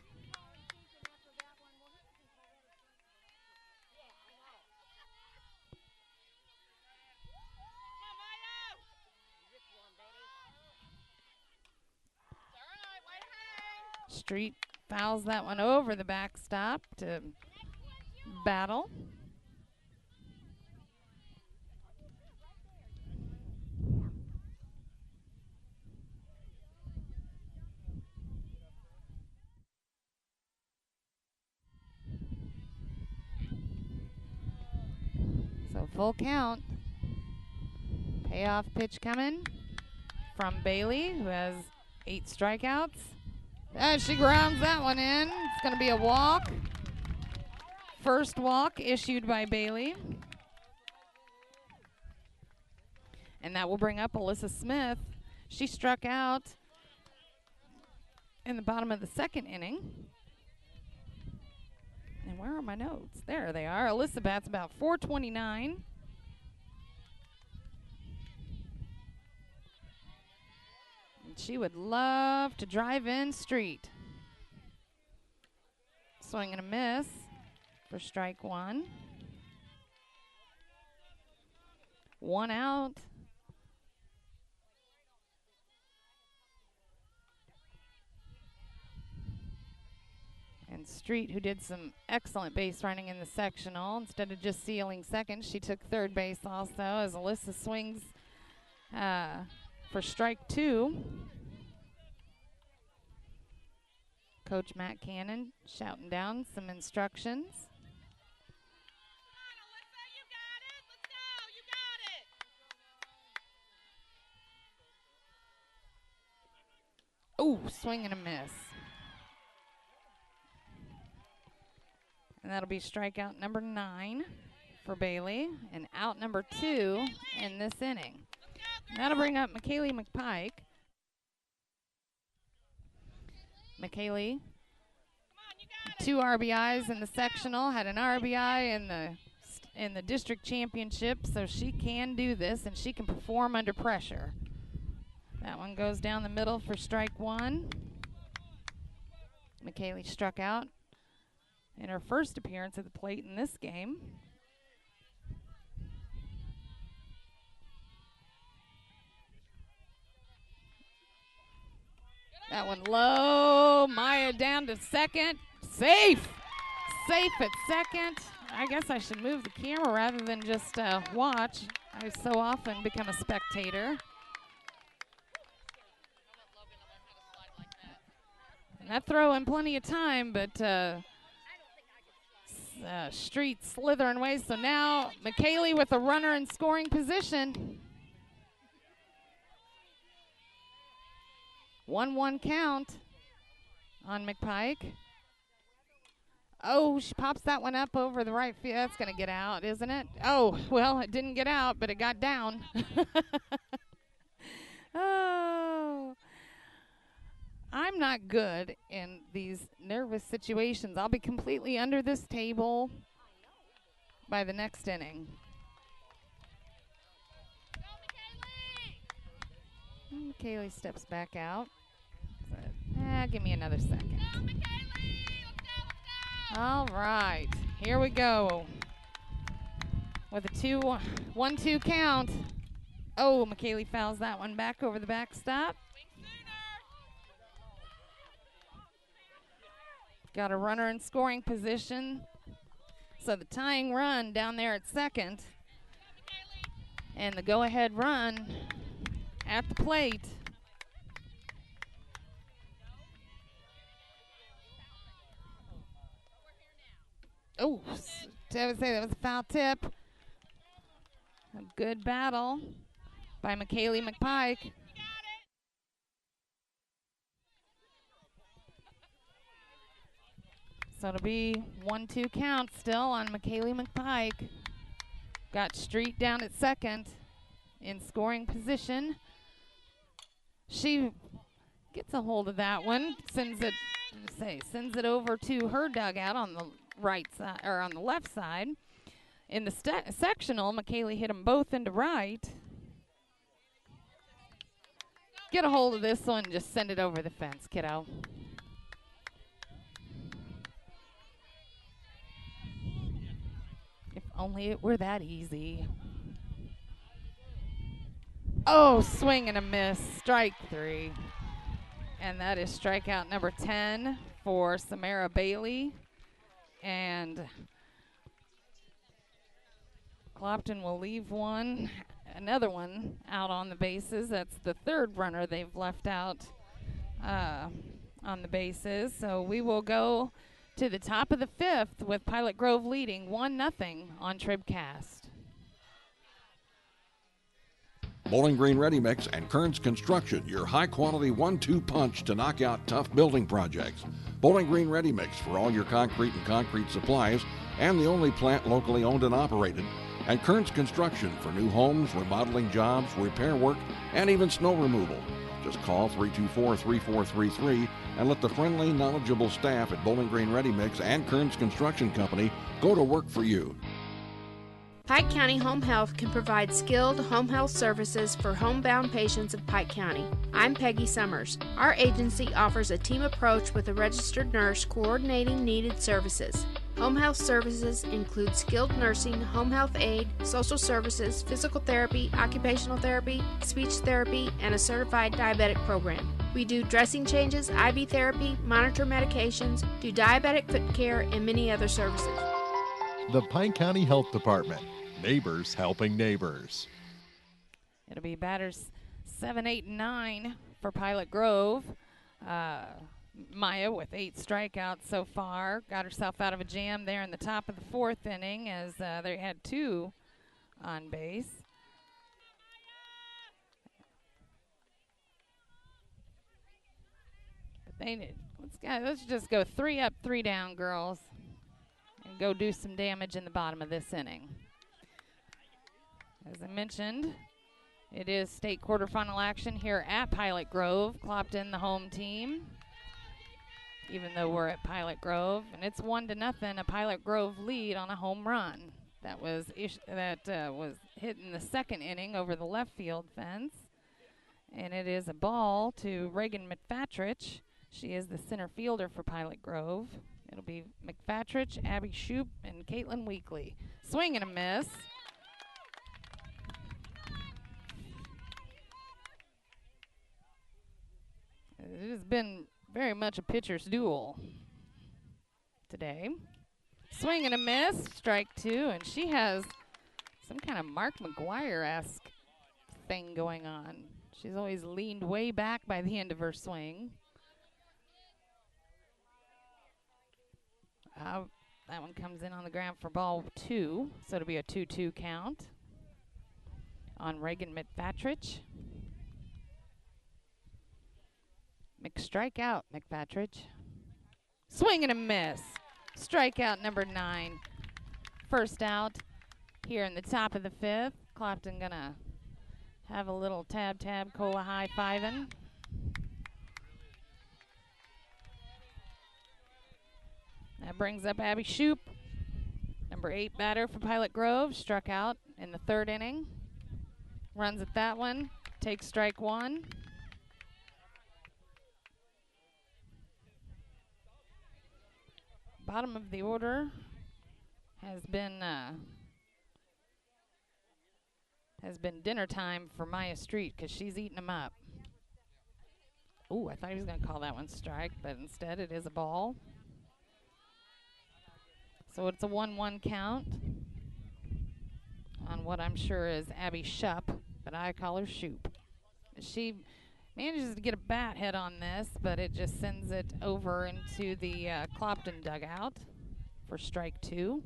Street fouls that one over the backstop to battle. So full count. Payoff pitch coming from Bailey, who has 8 strikeouts. She grounds that one in. It's going to be a walk. First walk issued by Bailey. And that will bring up Alyssa Smith. She struck out in the bottom of the second inning. And where are my notes? There they are. Alyssa bats about 429. She would love to drive in Street. Swing and a miss for strike 1. 1 out. And Street, who did some excellent base running in the sectional, instead of just sealing second, she took third base also as Alyssa swings for strike 2. Coach Matt Cannon shouting down some instructions. Oh, swing and a miss. And that'll be strikeout number 9 for Bailey and out number 2 in this inning. That'll bring up McKaylee McPike. McKaylee, 2 RBIs in the sectional, had an RBI in the district championship, so she can do this and she can perform under pressure. That one goes down the middle for strike 1. McKaylee struck out in her first appearance at the plate in this game. That one low. Maya down to second. Safe. Safe at second. I guess I should move the camera rather than just watch. I so often become a spectator. And that throw in plenty of time, but Street slithering away. So now McKaylee with a runner in scoring position. 1-1 count on McPike. Oh, she pops that one up over the right field. That's going to get out, isn't it? Oh, well, it didn't get out, but it got down. Oh, I'm not good in these nervous situations. I'll be completely under this table by the next inning. Kaylee steps back out. Give me another second. All right, here we go. With a 1-2 count. Oh, McKaylee fouls that one back over the backstop. Got a runner in scoring position. So the tying run down there at second And the go-ahead run at the plate. Oh, I would say that was a foul tip. A good battle by McKaylee McPike. So it'll be 1-2 count still on McKaylee McPike. Got Street down at second in scoring position. She gets a hold of that one, sends it over to her dugout on the right side or on the left side. In the sectional, McKaylee hit them both into right. Get a hold of this one and just send it over the fence, kiddo. If only it were that easy. Oh, swing and a miss. Strike 3. And that is strikeout number 10 for Samara Bailey. And Clopton will leave another one out on the bases. That's the third runner they've left out on the bases. So we will go to the top of the 5th with Pilot Grove leading 1-0 on TribCast. Bowling Green Ready Mix and Kearns Construction, your high-quality 1-2 punch to knock out tough building projects. Bowling Green Ready Mix for all your concrete and concrete supplies, and the only plant locally owned and operated. And Kearns Construction for new homes, remodeling jobs, repair work, and even snow removal. Just call 324-3433 and let the friendly, knowledgeable staff at Bowling Green Ready Mix and Kearns Construction Company go to work for you. Pike County Home Health can provide skilled home health services for homebound patients of Pike County. I'm Peggy Summers. Our agency offers a team approach with a registered nurse coordinating needed services. Home health services include skilled nursing, home health aid, social services, physical therapy, occupational therapy, speech therapy, and a certified diabetic program. We do dressing changes, IV therapy, monitor medications, do diabetic foot care, and many other services. The Pike County Health Department. Neighbors helping neighbors. It'll be batters 7, 8, and 9 for Pilot Grove. Maya with 8 strikeouts so far. Got herself out of a jam there in the top of the 4th inning as they had 2 on base. But let's just go 3 up, 3 down, girls, and go do some damage in the bottom of this inning. As I mentioned, it is state quarterfinal action here at Pilot Grove. Clopton, the home team, even though we're at Pilot Grove. And it's 1-0, a Pilot Grove lead on a home run. That was hit in the 2nd inning over the left field fence. And it is a ball to Reagan McFatrich. She is the center fielder for Pilot Grove. It'll be McFatrich, Abby Shoup, and Caitlin Weekly. Swing and a miss. It has been very much a pitcher's duel today. Swing and a miss, strike 2, and she has some kind of Mark McGuire-esque thing going on. She's always leaned way back by the end of her swing. That one comes in on the ground for ball 2, so it'll be a 2-2 count on Reagan McFatrich. Strikeout, McFatrich. Swing and a miss. Strikeout number 9. First out here in the top of the 5th. Clopton gonna have a little tab cola high-fiving. That brings up Abby Shoup, number 8 batter for Pilot Grove. Struck out in the 3rd inning. Runs at that one. Takes strike 1. Bottom of the order has been dinner time for Maya Street because she's eating them up. Ooh, I thought he was going to call that one strike, but instead it is a ball. So it's a 1-1 count on what I'm sure is Abby Shupp, but I call her Shoop. She manages to get a bat hit on this, but it just sends it over into the Clopton dugout for strike 2.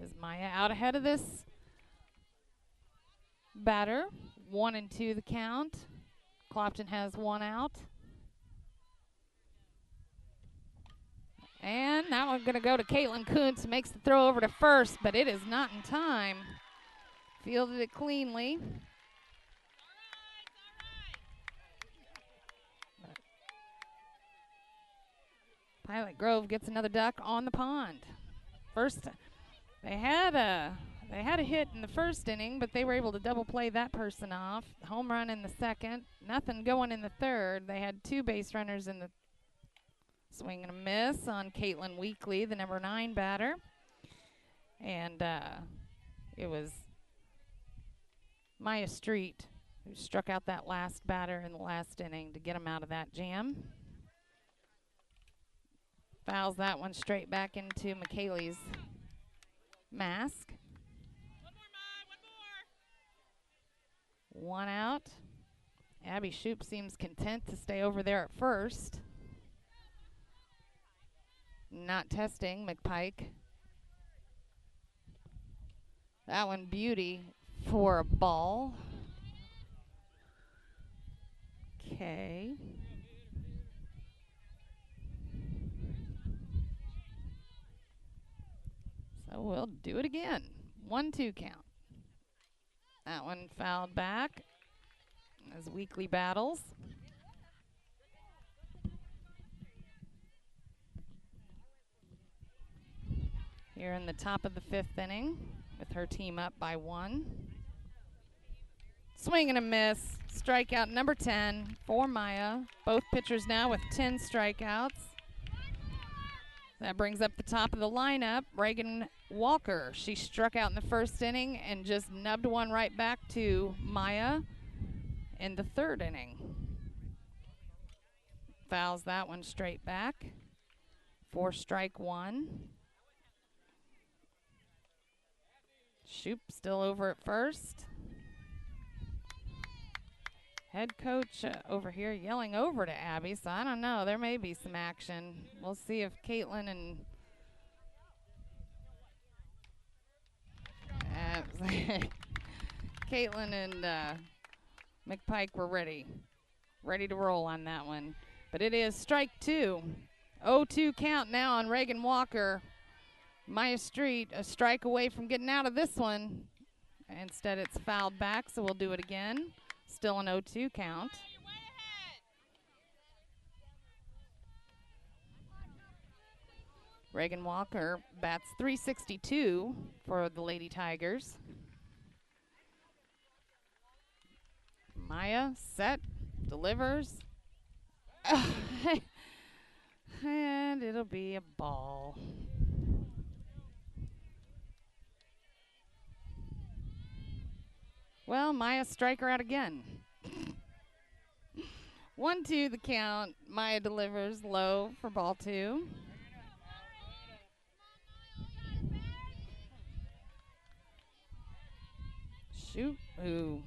Is Maya out ahead of this batter? 1-2 the count. Clopton has 1 out. And that one's going to go to Caitlin Kuntz. Makes the throw over to first, but it is not in time. Fielded it cleanly. Pilot Grove gets another duck on the pond. First, they had a hit in the first inning, but they were able to double play that person off. Home run in the second. Nothing going in the third. They had 2 base runners in the swing and a miss on Caitlin Weekly, the number 9 batter. And it was Maya Street who struck out that last batter in the last inning to get him out of that jam. Fouls that one straight back into McKaylee's mask. 1 out. Abby Shoop seems content to stay over there at first. Not testing McPike. That one beauty for a ball. Okay. So we'll do it again. 1-2 count. That one fouled back as Weekly battles. Here in the top of the 5th inning with her team up by 1. Swing and a miss. Strikeout number 10 for Maya. Both pitchers now with 10 strikeouts. That brings up the top of the lineup, Reagan Walker. She struck out in the first inning and just nubbed one right back to Maya in the 3rd inning. Fouls that one straight back for strike 1. Shoop still over at first. Head coach over here yelling over to Abby, so I don't know. There may be some action. We'll see if Caitlin and McPike were ready to roll on that one. But it is strike 2. 0-2 count now on Reagan Walker. Maya Street a strike away from getting out of this one. Instead it's fouled back, so we'll do it again. Still an 0-2 count. Reagan Walker bats .362 for the Lady Tigers. Maya set, delivers. And it'll be a ball. Well, Maya strike her out again. 1-2 the count. Maya delivers low for ball 2. Shoot, who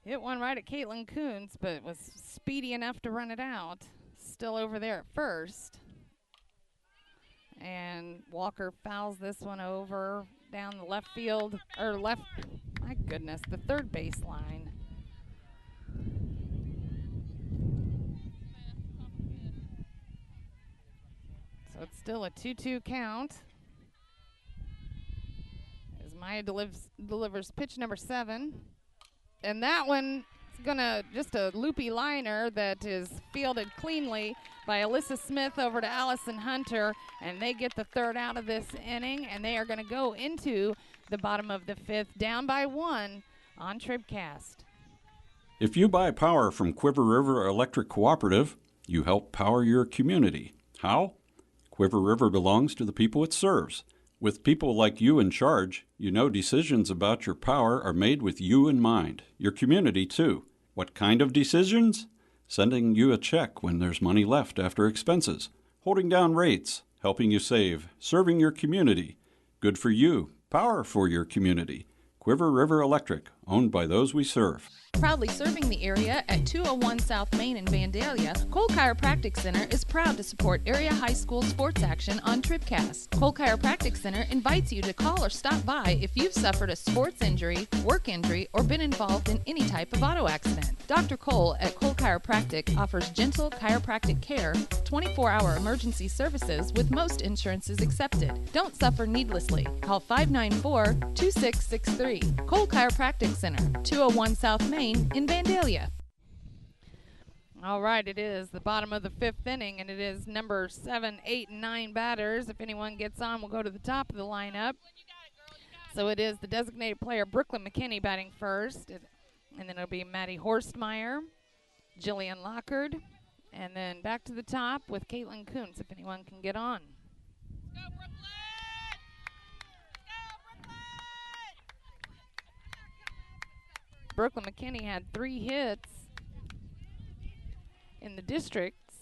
hit one right at Caitlin Kuntz, but was speedy enough to run it out. Still over there at first. And Walker fouls this one over down the left field, or left, my goodness, the 3rd base line. So it's still a 2-2 count. As Maya delivers pitch number 7. And that one is gonna, just a loopy liner that is fielded cleanly by Alyssa Smith over to Allison Hunter, and they get the 3rd out of this inning, and they are going to go into the bottom of the 5th, down by 1 on TribCast. If you buy power from Quiver River Electric Cooperative, you help power your community. How? Quiver River belongs to the people it serves. With people like you in charge, you know decisions about your power are made with you in mind, your community too. What kind of decisions? Sending you a check when there's money left after expenses, holding down rates, helping you save, serving your community. Good for you, Power for your community. Quiver River Electric, owned by those we serve. Proudly serving the area at 201 South Main in Vandalia, Cole Chiropractic Center is proud to support area high school sports action on TribCast. Cole Chiropractic Center invites you to call or stop by if you've suffered a sports injury, work injury, or been involved in any type of auto accident. Dr. Cole at Cole Chiropractic offers gentle chiropractic care, 24-hour emergency services with most insurances accepted. Don't suffer needlessly. Call 594-2663. Cole Chiropractic Center, 201 South Main in Vandalia. All right, it is the bottom of the fifth inning, and it is number 7, 8, and 9 batters. If anyone gets on, we'll go to the top of the lineup. So it is the designated player, Brooklyn McKinney, batting first. And then it'll be Maddie Horstmeyer, Jillian Lockard, and then back to the top with Caitlin Kuntz, if anyone can get on. Brooklyn McKinney had 3 hits in the districts.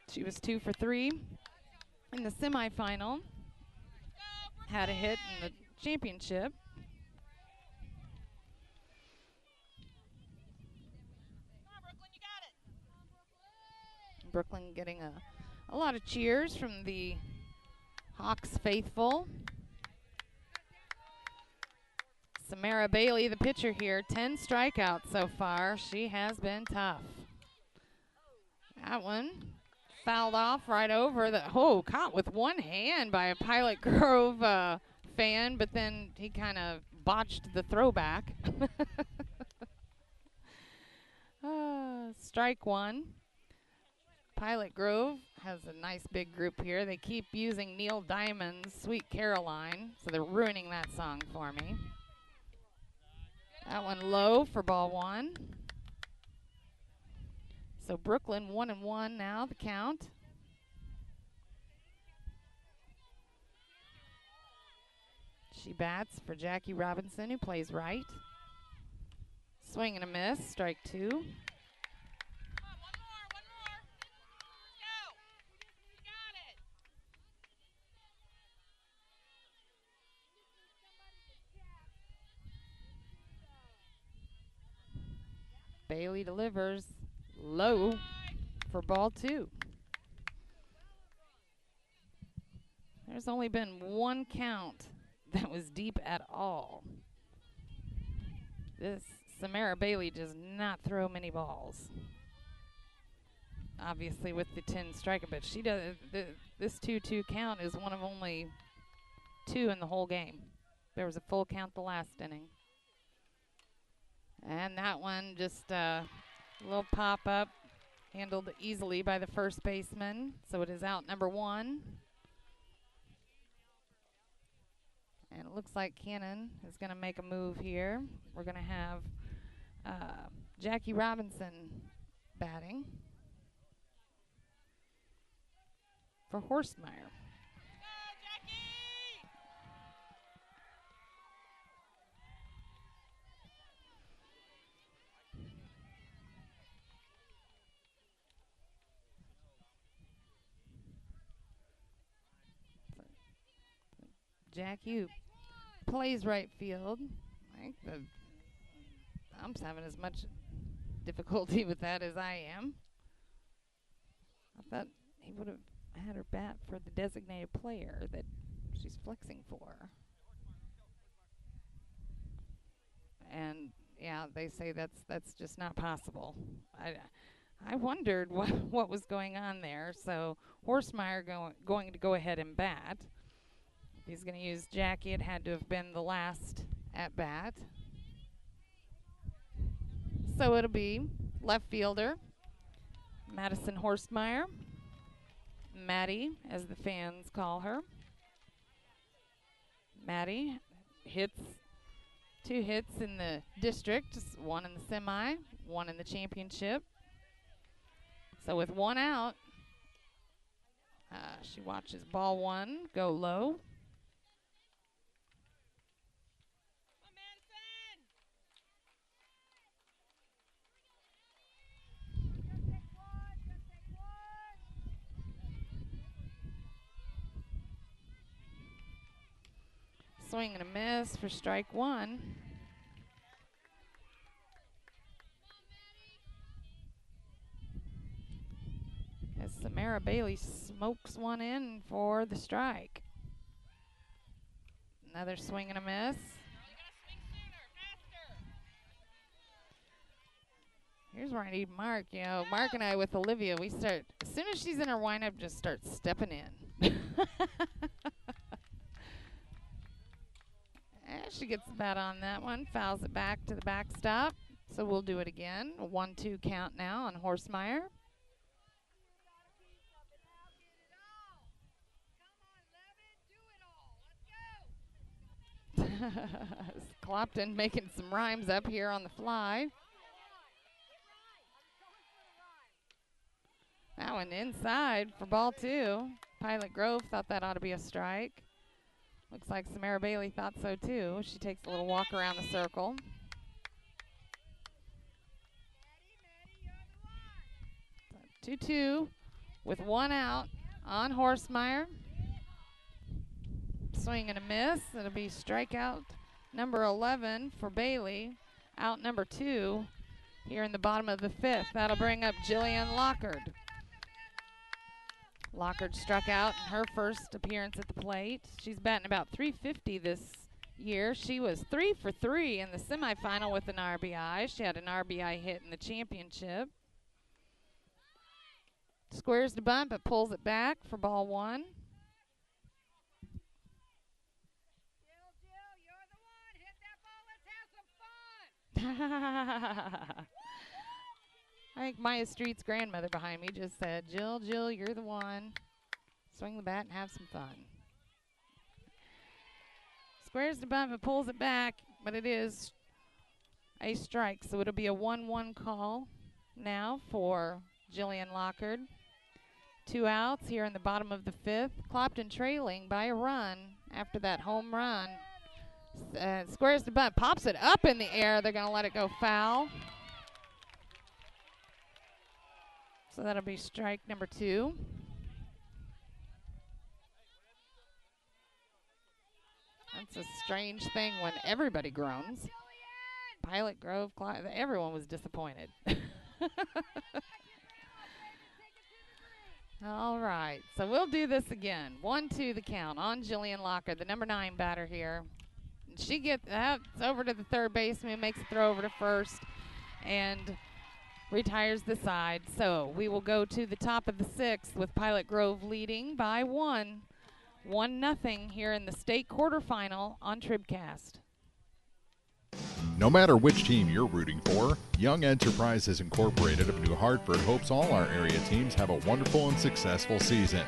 She was 2 for 3 in the semifinal. Had a hit in the championship. Brooklyn getting a lot of cheers from the Hawks faithful. Samara Bailey, the pitcher here, 10 strikeouts so far. She has been tough. That one fouled off right over the, caught with one hand by a Pilot Grove fan, but then he kind of botched the throwback. Strike one. Pilot Grove has a nice big group here. They keep using Neil Diamond's Sweet Caroline, so they're ruining that song for me. That one low for ball 1. So Brooklyn 1-1 now, the count. She bats for Jackie Robinson, who plays right. Swing and a miss, strike 2. Bailey delivers low for ball 2. There's only been one count that was deep at all. This Samara Bailey does not throw many balls. Obviously with the 10 striker, but she does. This 2-2 count is one of only 2 in the whole game. There was a full count the last inning. And that one just a little pop-up, handled easily by the first baseman. So it is out number 1. And it looks like Cannon is going to make a move here. We're going to have Jackie Robinson batting for Horstmeyer. Jackie plays right field. I think the umps having as much difficulty with that as I am. I thought he would have had her bat for the designated player that she's flexing for. And yeah, they say that's just not possible. I wondered what was going on there. So Horstmeyer going to go ahead and bat. If he's going to use Jackie, it had to have been the last at bat. So it'll be left fielder Madison Horstmeyer, Maddie, as the fans call her. Maddie hits 2 hits in the district, 1 in the semi, 1 in the championship. So with 1 out, she watches ball 1 go low. Swing and a miss for strike one. As Samara Bailey smokes one in for the strike. Another swing and a miss. Here's where I need Mark. You know, Mark and I with Olivia, we start, as soon as she's in her windup, just start stepping in. And she gets the bat on that one, fouls it back to the backstop. So we'll do it again. A 1-2 count now on Horsemeyer. Clopton making some rhymes up here on the fly. That one inside for ball two. Pilot Grove thought that ought to be a strike. Looks like Samara Bailey thought so too. She takes a little walk around the circle. So 2-2 with one out on Horsemeyer. Swing and a miss. It'll be strikeout number 11 for Bailey. Out number 2 here in the bottom of the 5th. That'll bring up Jillian Lockard. Lockard struck out in her first appearance at the plate. She's batting about .350 this year. She was 3 for 3 in the semifinal with an RBI. She had an RBI hit in the championship. Squares to bunt, but pulls it back for ball one. I think Maya Street's grandmother behind me just said, Jill, you're the one. Swing the bat and have some fun. Squares to bunt, but pulls it back, but it is a strike, so it'll be a 1-1 call now for Jillian Lockard. 2 outs here in the bottom of the 5th. Clopton trailing by a run after that home run. Squares to bunt, pops it up in the air. They're going to let it go foul. So that'll be strike number 2. That's a strange thing when everybody groans. Pilot Grove, everyone was disappointed. All right, so we'll do this again. 1-2 the count on Jillian Lockard, the number 9 batter here. She gets over to the third baseman, makes a throw over to first, and retires the side. So we will go to the top of the 6th with Pilot Grove leading by 1-0 here in the state quarterfinal on TribCast. No matter which team you're rooting for, Young Enterprises Incorporated of New Hartford hopes all our area teams have a wonderful and successful season.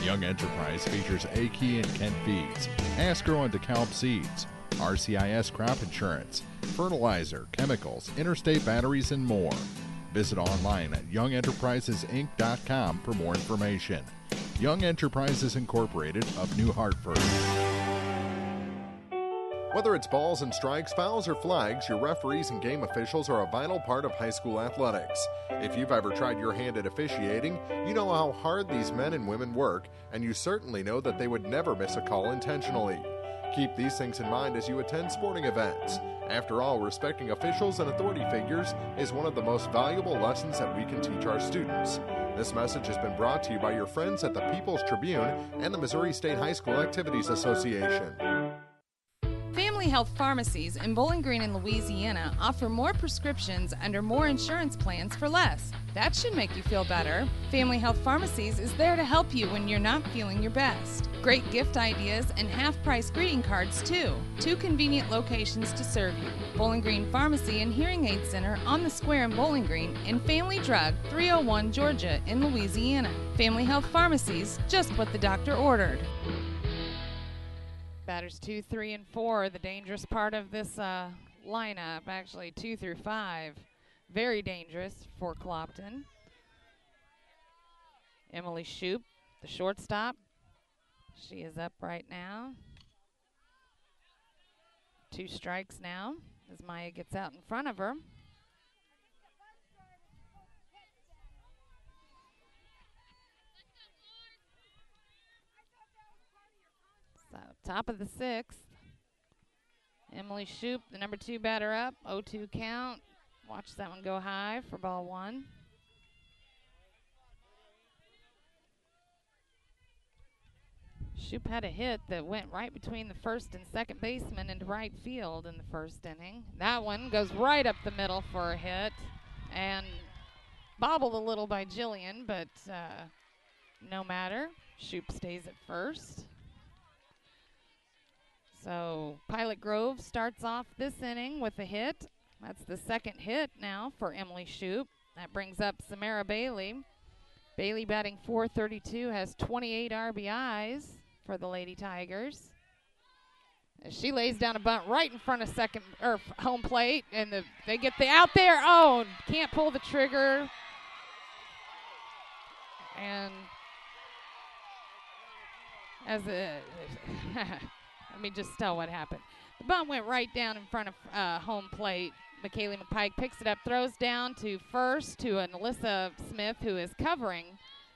Young Enterprise features A-Key and Kent Feeds, Asgrow and DeKalb Seeds, RCIS Crop Insurance, fertilizer, chemicals, interstate batteries, and more. Visit online at youngenterprisesinc.com for more information. Young Enterprises Incorporated of New Hartford. Whether it's balls and strikes, fouls, or flags, your referees and game officials are a vital part of high school athletics. If you've ever tried your hand at officiating, you know how hard these men and women work, and you certainly know that they would never miss a call intentionally. Keep these things in mind as you attend sporting events. After all, respecting officials and authority figures is one of the most valuable lessons that we can teach our students. This message has been brought to you by your friends at the People's Tribune and the Missouri State High School Activities Association. Family Health Pharmacies in Bowling Green and Louisiana offer more prescriptions under more insurance plans for less. That should make you feel better. Family Health Pharmacies is there to help you when you're not feeling your best. Great gift ideas and half-price greeting cards, too. 2 convenient locations to serve you. Bowling Green Pharmacy and Hearing Aid Center on the Square in Bowling Green, and Family Drug, 301 Georgia in Louisiana. Family Health Pharmacies, just what the doctor ordered. Batters 2, 3, and 4, the dangerous part of this lineup. Actually, 2 through 5, very dangerous for Clopton. Emily Shoup, the shortstop. She is up right now. 2 strikes now as Maya gets out in front of her. So top of the 6th. Emily Shoup, the number 2 batter up, 0-2 count. Watch that one go high for ball 1. Shoup had a hit that went right between the first and second baseman into right field in the first inning. That one goes right up the middle for a hit and bobbled a little by Jillian, but no matter. Shoup stays at first. So Pilot Grove starts off this inning with a hit. That's the second hit now for Emily Shoup. That brings up Samara Bailey. Bailey batting .432, has 28 RBIs for the Lady Tigers. She lays down a bunt right in front of home plate, and they get the out there. Oh, can't pull the trigger. And let me just tell what happened. The bunt went right down in front of home plate. McKaylee McPike picks it up, throws down to first to Alyssa Smith, who is covering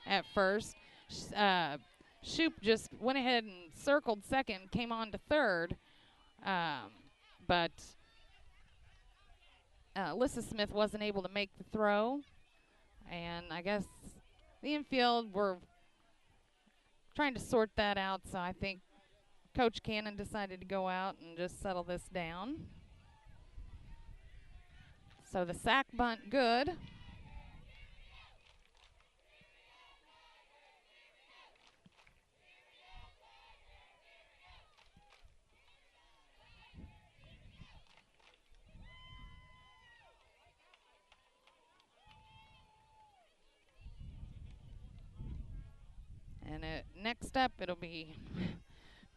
at first. Shoup just went ahead and circled second, came on to third. But Alyssa Smith wasn't able to make the throw. And I guess the infield were trying to sort that out, so I think Coach Cannon decided to go out and just settle this down. So the sack bunt good. And next up, it'll be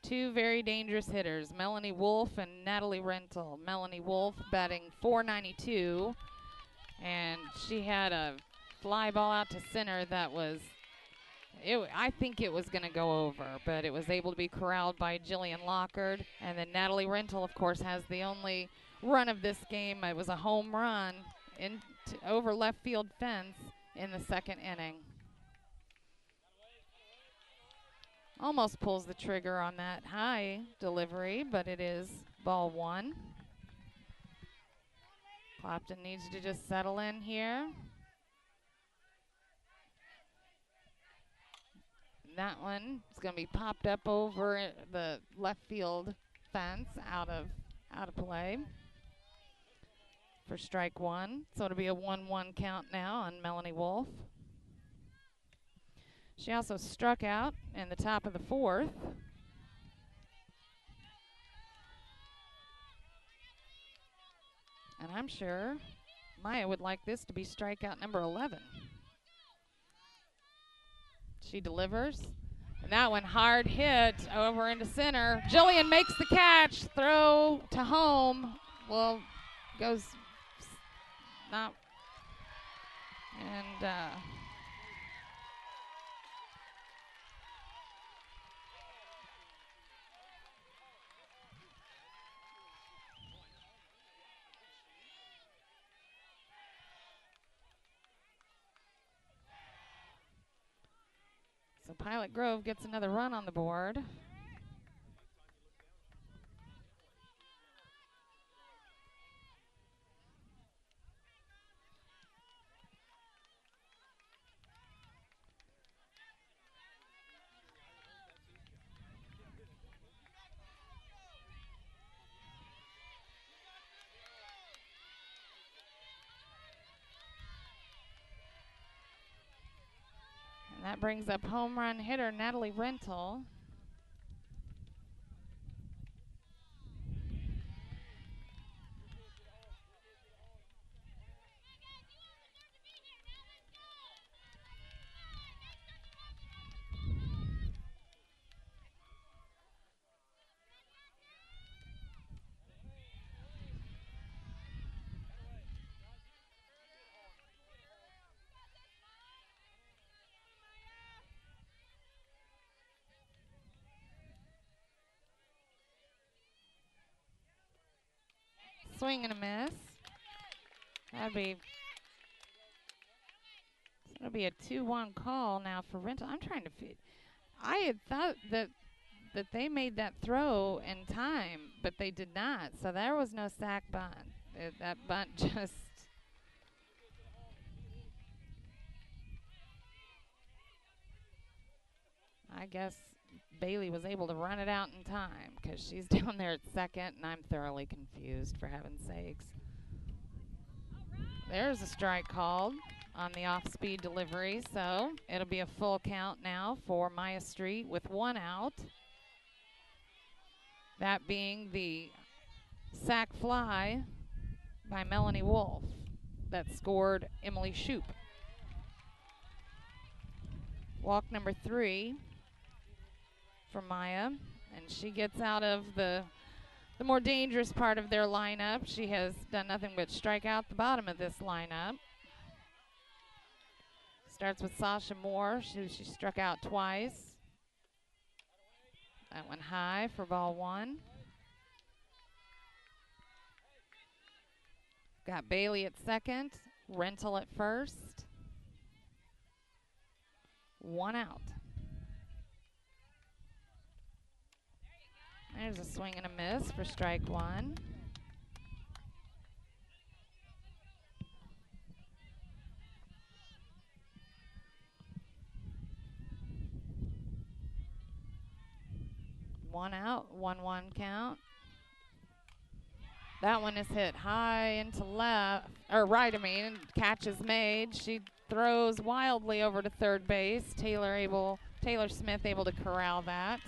two very dangerous hitters, Melanie Wolf and Natalie Rental. Melanie Wolf batting .492, and she had a fly ball out to center that was, I think it was going to go over, but it was able to be corralled by Jillian Lockard. And then Natalie Rental, of course, has the only run of this game. It was a home run over left field fence in the second inning. Almost pulls the trigger on that high delivery, but it is ball 1. Clopton needs to just settle in here. That one is going to be popped up over the left field fence, out of play for strike 1. So it'll be a 1-1 count now on Melanie Wolf. She also struck out in the top of the 4th. And I'm sure Maya would like this to be strikeout number 11. She delivers. And that one hard hit over into center. Jillian makes the catch. Throw to home. Well, goes not. And so Pilot Grove gets another run on the board. That brings up home run hitter Natalie Rental. Swing and a miss. It'll be a 2-1 call now for Rental. I'm trying to I had thought that that they made that throw in time, but they did not. So there was no sack bunt. That bunt just... I guess Bailey was able to run it out in time because she's down there at second, and I'm thoroughly confused, for heaven's sakes. There's a strike called on the off-speed delivery, so it'll be a full count now for Maya Street with 1 out. That being the sack fly by Melanie Wolf that scored Emily Shoup. Walk number 3 for Maya, and she gets out of the more dangerous part of their lineup. She has done nothing but strike out the bottom of this lineup. Starts with Sasha Moore. She struck out twice. That one high for ball 1. Got Bailey at second, Rental at first. 1 out. There's a swing and a miss for strike 1. One out, 1-1 count. That one is hit high into left, or right, catch is made. She throws wildly over to third base. Taylor Smith able to corral that.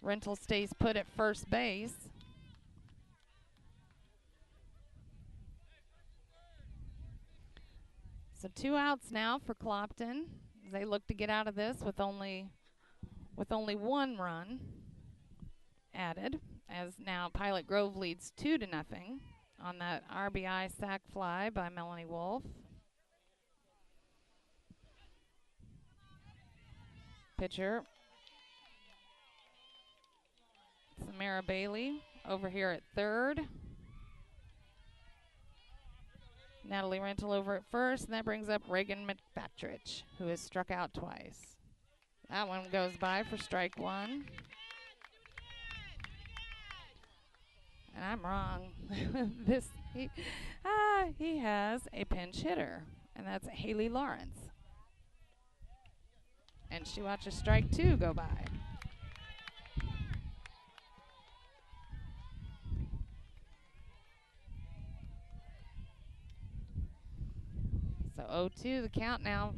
Rental stays put at first base. So 2 outs now for Clopton as they look to get out of this with only 1 run added, as now Pilot Grove leads 2-0 on that RBI sac fly by Melanie Wolf. Pitcher Samara Bailey over here at third. Natalie Rental over at first, and that brings up Reagan McBatridge, who has struck out twice. That one goes by for strike 1. And I'm wrong. He has a pinch hitter, and that's Haley Lawrence. And she watches strike 2 go by. So 0-2 the count now.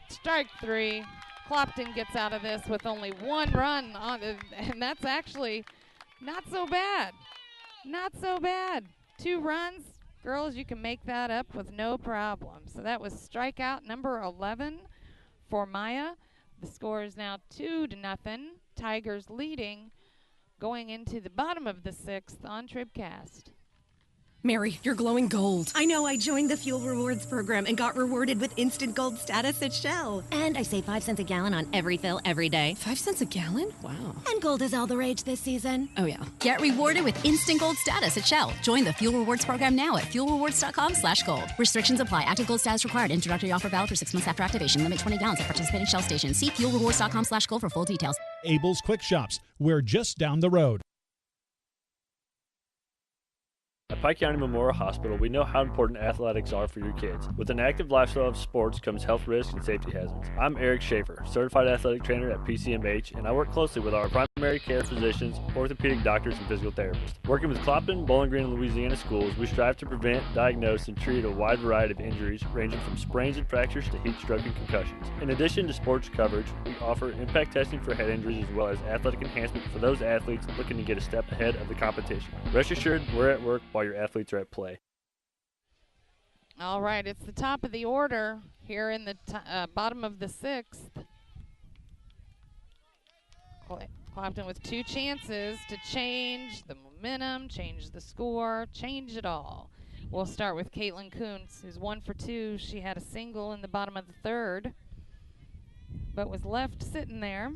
Strike 3. Clopton gets out of this with only 1 run on it, and that's actually not so bad. Not so bad. 2 runs. Girls, you can make that up with no problem. So that was strikeout number 11 for Maya. The score is now 2-0. Tigers leading going into the bottom of the 6th on TribCast. Mary, you're glowing gold. I know. I joined the Fuel Rewards program and got rewarded with instant gold status at Shell. And I save 5 cents a gallon on every fill every day. 5 cents a gallon? Wow. And gold is all the rage this season. Oh, yeah. Get rewarded with instant gold status at Shell. Join the Fuel Rewards program now at fuelrewards.com/gold. Restrictions apply. Active gold status required. Introductory offer valid for 6 months after activation. Limit 20 gallons at participating Shell stations. See fuelrewards.com/gold for full details. Abel's Quick Shops. We're just down the road. At Pike County Memorial Hospital, we know how important athletics are for your kids. With an active lifestyle of sports comes health risks and safety hazards. I'm Eric Schaefer, certified athletic trainer at PCMH, and I work closely with our primary care physicians, orthopedic doctors, and physical therapists. Working with Clopton, Bowling Green, and Louisiana schools, we strive to prevent, diagnose, and treat a wide variety of injuries, ranging from sprains and fractures to heat stroke and concussions. In addition to sports coverage, we offer impact testing for head injuries as well as athletic enhancement for those athletes looking to get a step ahead of the competition. Rest assured, we're at work while your athletes are at play. All right, it's the top of the order here in the bottom of the 6th. Clopton with 2 chances to change the momentum, change the score, change it all. We'll start with Caitlin Kuntz, who's 1 for 2. She had a single in the bottom of the 3rd, but was left sitting there.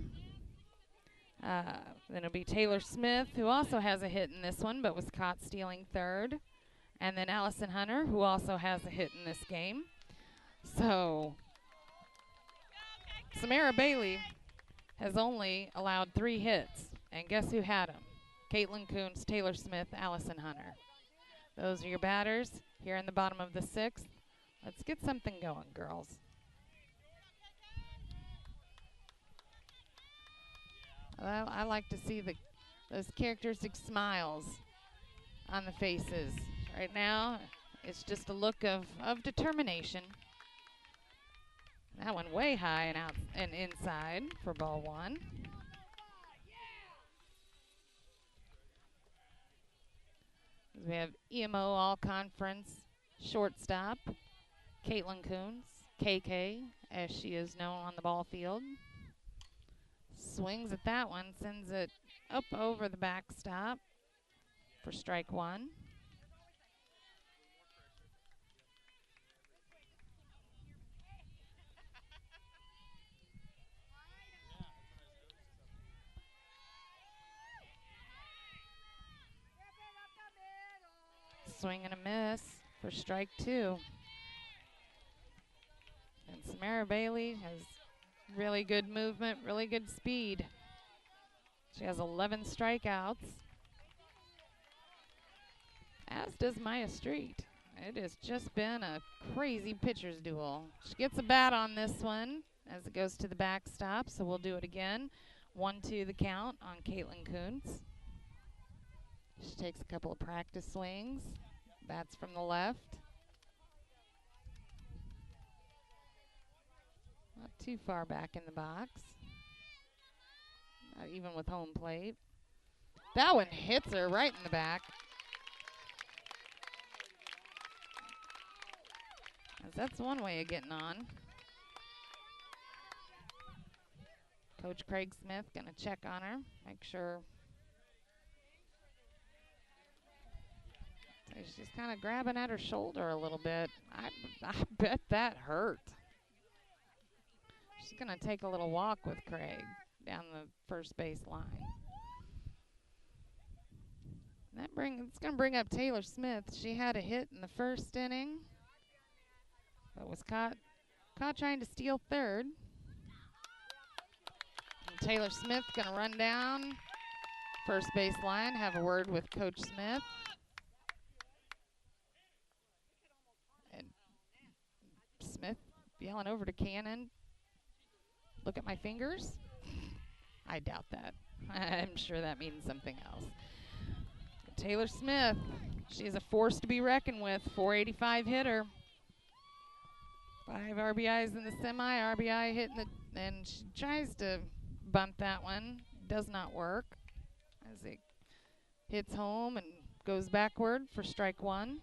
Then it'll be Taylor Smith, who also has a hit in this one, but was caught stealing 3rd. And then Allison Hunter, who also has a hit in this game. So Samara Bailey has only allowed 3 hits. And guess who had them? Caitlin Coons, Taylor Smith, Allison Hunter. Those are your batters here in the bottom of the 6th. Let's get something going, girls. Well, I like to see those characteristic smiles on the faces. Right now, it's just a look of determination. That one way high and out and inside for ball 1. We have EMO All-Conference shortstop, Caitlin Coons, KK, as she is known on the ball field. Swings at that one, sends it up over the backstop for strike 1. Swing and a miss for strike 2. And Samara Bailey has really good movement, really good speed. She has 11 strikeouts, as does Maya Street. It has just been a crazy pitcher's duel. She gets a bat on this one as it goes to the backstop, so we'll do it again. 1-2 the count on Caitlin Coons. She takes a couple of practice swings. Bats from the left. Not too far back in the box. Not even with home plate. That one hits her right in the back. That's one way of getting on. Coach Craig Smith gonna check on her, make sure. She's kind of grabbing at her shoulder a little bit. I bet that hurt. She's going to take a little walk with Craig down the first base line. It's going to bring up Taylor Smith. She had a hit in the first inning, but was caught trying to steal third. And Taylor Smith going to run down first base line, have a word with Coach Smith. Smith yelling over to Cannon, look at my fingers. I doubt that. I'm sure that means something else. Taylor Smith, she is a force to be reckoned with. 485 hitter. 5 RBIs in the semi, RBI hitting and she tries to bunt that one. Does not work as it hits home and goes backward for strike 1.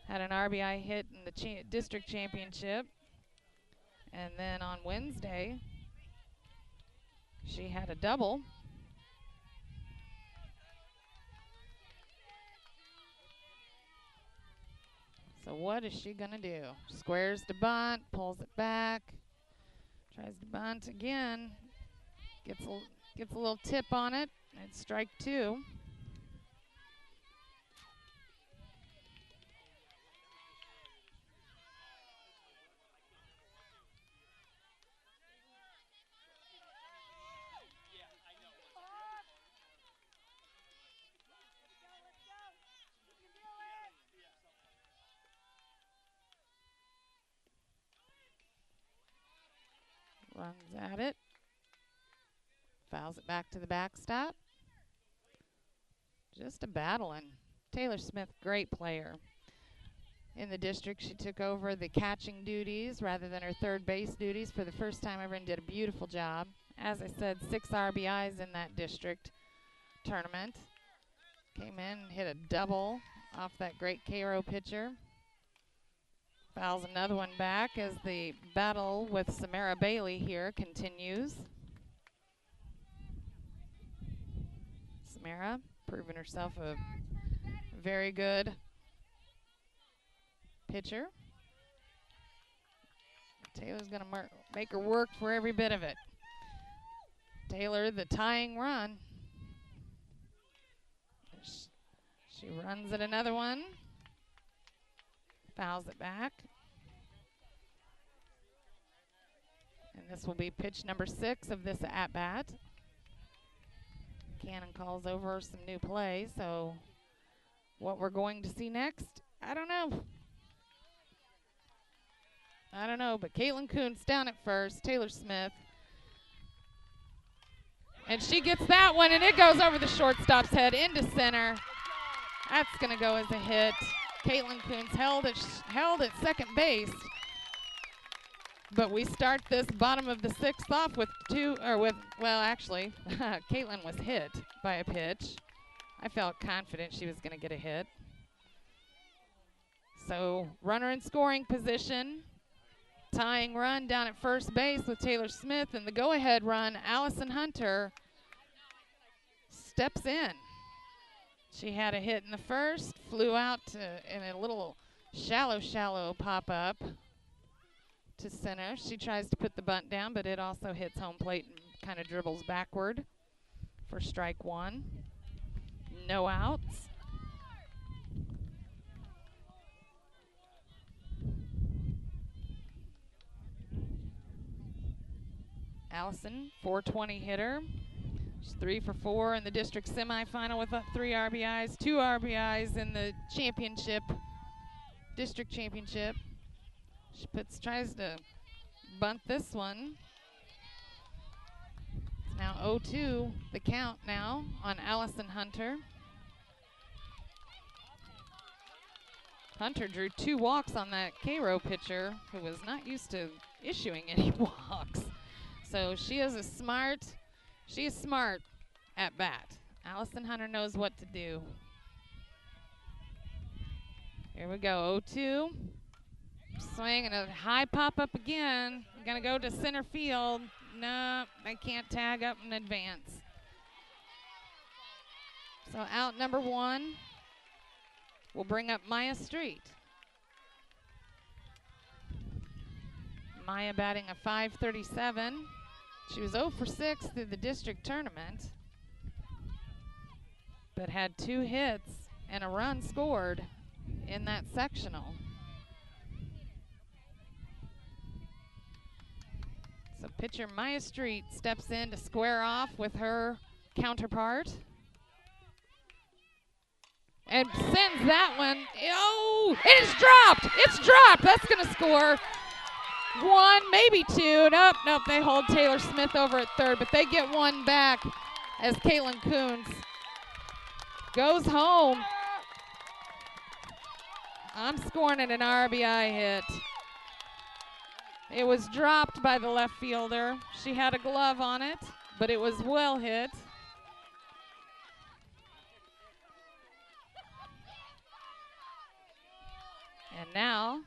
Had an RBI hit in the district championship. And then on Wednesday, she had a double. So what is she going to do? Squares to bunt, pulls it back, tries to bunt again. Gets a little tip on it. It's strike 2. Runs at it. Fouls it back to the backstop. Just a battling. Taylor Smith, great player. In the district, she took over the catching duties rather than her third base duties for the first time ever and did a beautiful job. As I said, 6 RBIs in that district tournament. Came in, hit a double off that great Cairo pitcher. Fouls another one back as the battle with Samara Bailey here continues. Samara proving herself a very good pitcher. Taylor's going to make her work for every bit of it. Taylor, the tying run. She runs at another one. Fouls it back. And this will be pitch number 6 of this at-bat. Cannon calls over some new play, so what we're going to see next, I don't know. But Caitlin Coons down at first, Taylor Smith. And she gets that one, and it goes over the shortstop's head into center. That's going to go as a hit. Caitlin Coons held at second base. But we start this bottom of the 6th off with actually, Caitlin was hit by a pitch. I felt confident she was going to get a hit. So runner in scoring position. Tying run down at first base with Taylor Smith, and the go-ahead run, Allison Hunter steps in. She had a hit in the first, flew out in a little shallow pop-up to center. She tries to put the bunt down, but it also hits home plate and kind of dribbles backward for strike 1. No outs. Allison, 420 hitter. She's 3 for 4 in the district semifinal with 3 RBIs, 2 RBIs in the championship, district championship. She tries to bunt this one. It's now 0-2, the count now on Allison Hunter. Hunter drew 2 walks on that Cairo pitcher who was not used to issuing any walks. So she is smart at bat. Allison Hunter knows what to do. Here we go, 0-2. Swing and a high pop up again. Gonna go to center field. No, they can't tag up in advance. So out number 1 will bring up Maya Street. Maya batting a .537. She was 0 for 6 through the district tournament, but had 2 hits and a run scored in that sectional. So pitcher Maya Street steps in to square off with her counterpart. And sends that one. Oh, it is dropped. It's dropped. That's going to score 1, maybe 2. Nope, they hold Taylor Smith over at third, but they get 1 back as Caitlin Coons goes home. I'm scoring it an RBI hit. It was dropped by the left fielder. She had a glove on it, but it was well hit. And now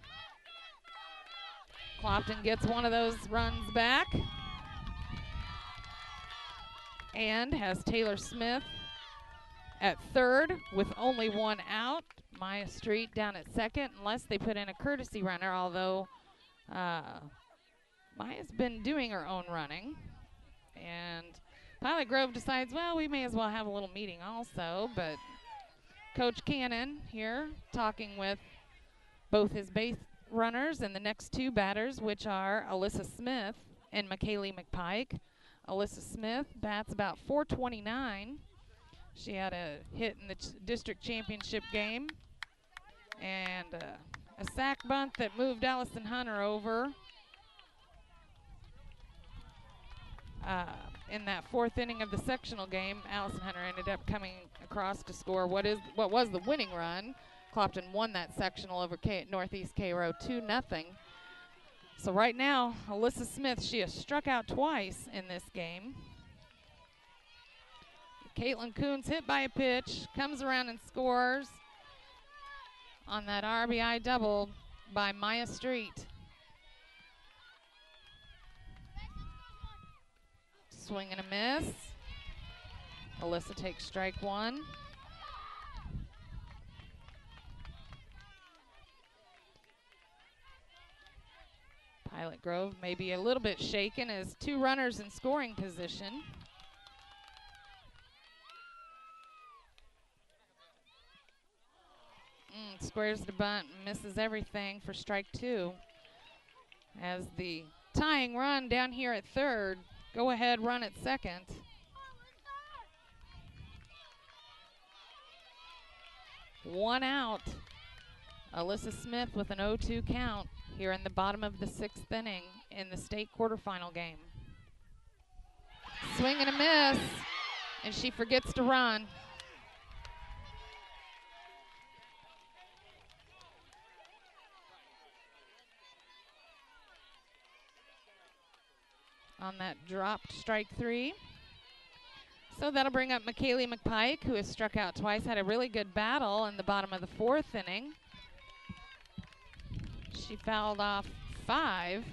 Clopton gets one of those runs back and has Taylor Smith at third with only 1 out. Maya Street down at second, unless they put in a courtesy runner, although Maya's been doing her own running. And Pilot Grove decides, well, we may as well have a little meeting also, but Coach Cannon here talking with both his base runners and the next 2 batters, which are Alyssa Smith and McKaylee McPike. Alyssa Smith bats about .429. She had a hit in the district championship game and a sac bunt that moved Allison Hunter over in that 4th inning of the sectional game. Allison Hunter ended up coming across to score what was the winning run. Clopton won that sectional over Northeast Cairo 2-0. So right now, Alyssa Smith, she has struck out twice in this game. Caitlin Coons hit by a pitch, comes around and scores on that RBI double by Maya Street. Swing and a miss. Alyssa takes strike 1. Pilot Grove may be a little bit shaken as 2 runners in scoring position. Squares the bunt, misses everything for strike 2 as the tying run down here at third. Go ahead run at second. One out. Alyssa Smith with an 0-2 count here in the bottom of the 6th inning in the state quarterfinal game. Swing and a miss, and she forgets to run. On that dropped strike 3. So that'll bring up McKaylee McPike, who has struck out twice, had a really good battle in the bottom of the 4th inning. She fouled off 5.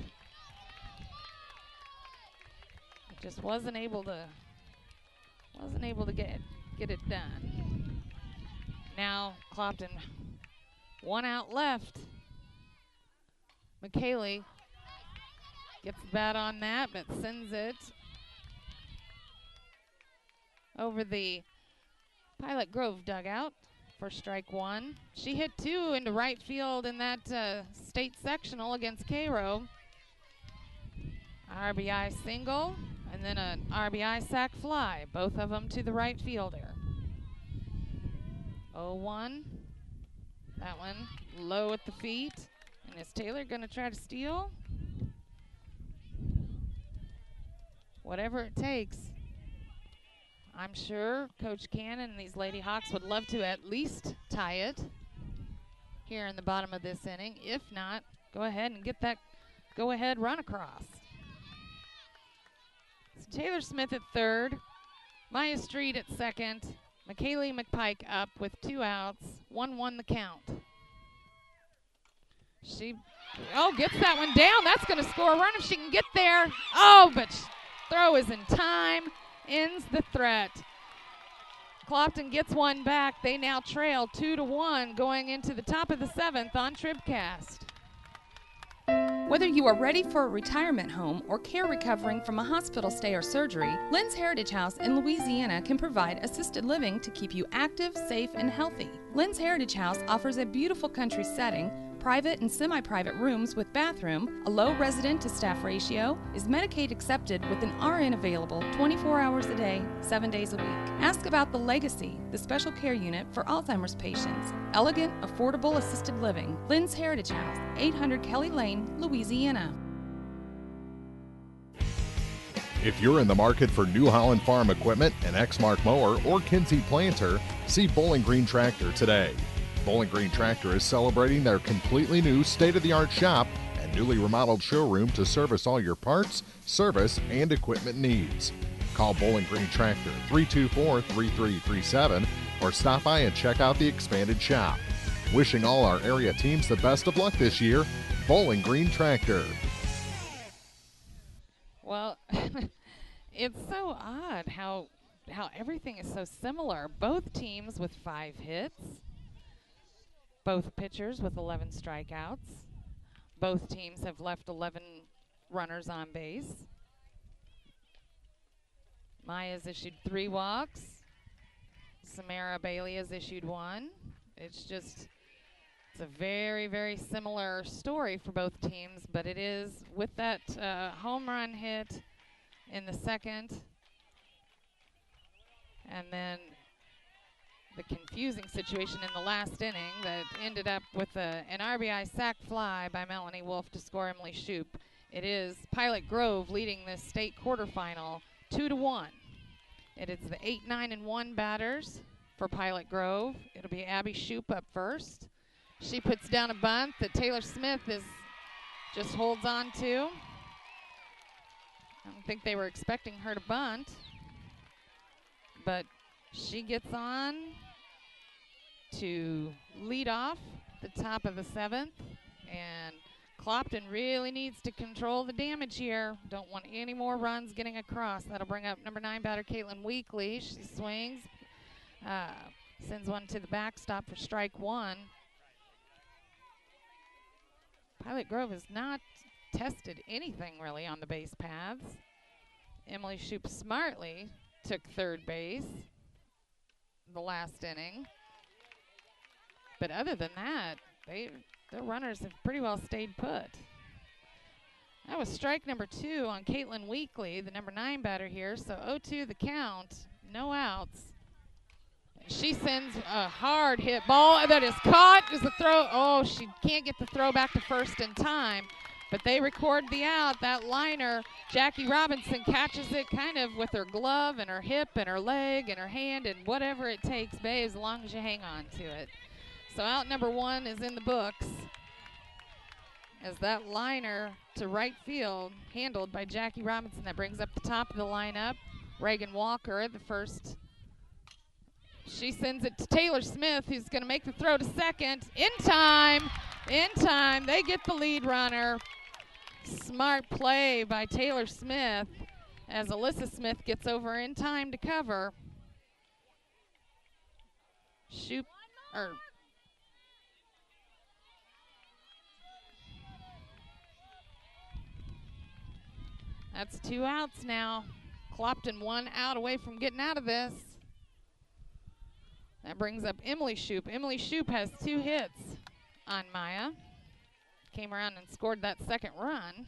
Just wasn't able to get it done. Now Clopton, 1 out left. McKaylee gets the bat on that, but sends it over the Pilot Grove dugout for strike 1. She hit 2 into right field in that state sectional against Cairo. RBI single, and then an RBI sac fly, both of them to the right fielder. 0-1. That one low at the feet. And is Taylor going to try to steal? Whatever it takes. I'm sure Coach Cannon and these Lady Hawks would love to at least tie it here in the bottom of this inning. If not, go ahead and get that go-ahead run across. So Taylor Smith at third, Maya Street at second, McKaylee McPike up with 2 outs, 1-1 the count. She gets that one down. That's going to score a run if she can get there. Oh, but throw is in time. Ends the threat. Clopton gets one back. They now trail 2-1 going into the top of the 7th on TribCast. Whether you are ready for a retirement home or care recovering from a hospital stay or surgery, Lynn's Heritage House in Louisiana can provide assisted living to keep you active, safe, and healthy. Lynn's Heritage House offers a beautiful country setting, private and semi-private rooms with bathroom, a low resident-to-staff ratio, is Medicaid accepted with an RN available 24 hours a day, 7 days a week. Ask about the Legacy, the special care unit for Alzheimer's patients. Elegant, affordable assisted living. Lynn's Heritage House, 800 Kelly Lane, Louisiana. If you're in the market for New Holland Farm equipment, an Exmark mower, or Kinsey planter, see Bowling Green Tractor today. Bowling Green Tractor is celebrating their completely new state-of-the-art shop and newly remodeled showroom to service all your parts, service, and equipment needs. Call Bowling Green Tractor 324-3337 or stop by and check out the expanded shop. Wishing all our area teams the best of luck this year, Bowling Green Tractor. Well, it's so odd how everything is so similar. Both teams with 5 hits. Both pitchers with 11 strikeouts. Both teams have left 11 runners on base. Maya's issued 3 walks. Samara Bailey has issued 1. It's a very, very similar story for both teams, but it is with that home run hit in the 2nd, and then the confusing situation in the last inning that ended up with an RBI sac fly by Melanie Wolf to score Emily Shoup. It is Pilot Grove leading this state quarterfinal 2-1. It is the 8, 9, and 1 batters for Pilot Grove. It'll be Abby Shoup up first. She puts down a bunt that Taylor Smith just holds on to. I don't think they were expecting her to bunt, but she gets on to lead off the top of the 7th, and Clopton really needs to control the damage here. Don't want any more runs getting across. That'll bring up number 9 batter Caitlin Weekly. She swings, sends one to the backstop for strike 1. Pilot Grove has not tested anything really on the base paths. Emily Shoup smartly took third base the last inning. But other than that, their runners have pretty well stayed put. That was strike number 2 on Caitlin Weekly, the number 9 batter here. So 0-2 the count, no outs. She sends a hard hit ball that is caught. Is the throw? Oh, she can't get the throw back to first in time, but they record the out. That liner, Jackie Robinson catches it kind of with her glove and her hip and her leg and her hand and whatever it takes, babe, as long as you hang on to it. So out number 1 is in the books as that liner to right field handled by Jackie Robinson. That brings up the top of the lineup. Reagan Walker, the first. She sends it to Taylor Smith, who's going to make the throw to second. In time. They get the lead runner. Smart play by Taylor Smith as Alyssa Smith gets over in time to cover. That's 2 outs now. Clopton 1 out away from getting out of this. That brings up Emily Shoup. Emily Shoup has 2 hits on Maya. Came around and scored that second run.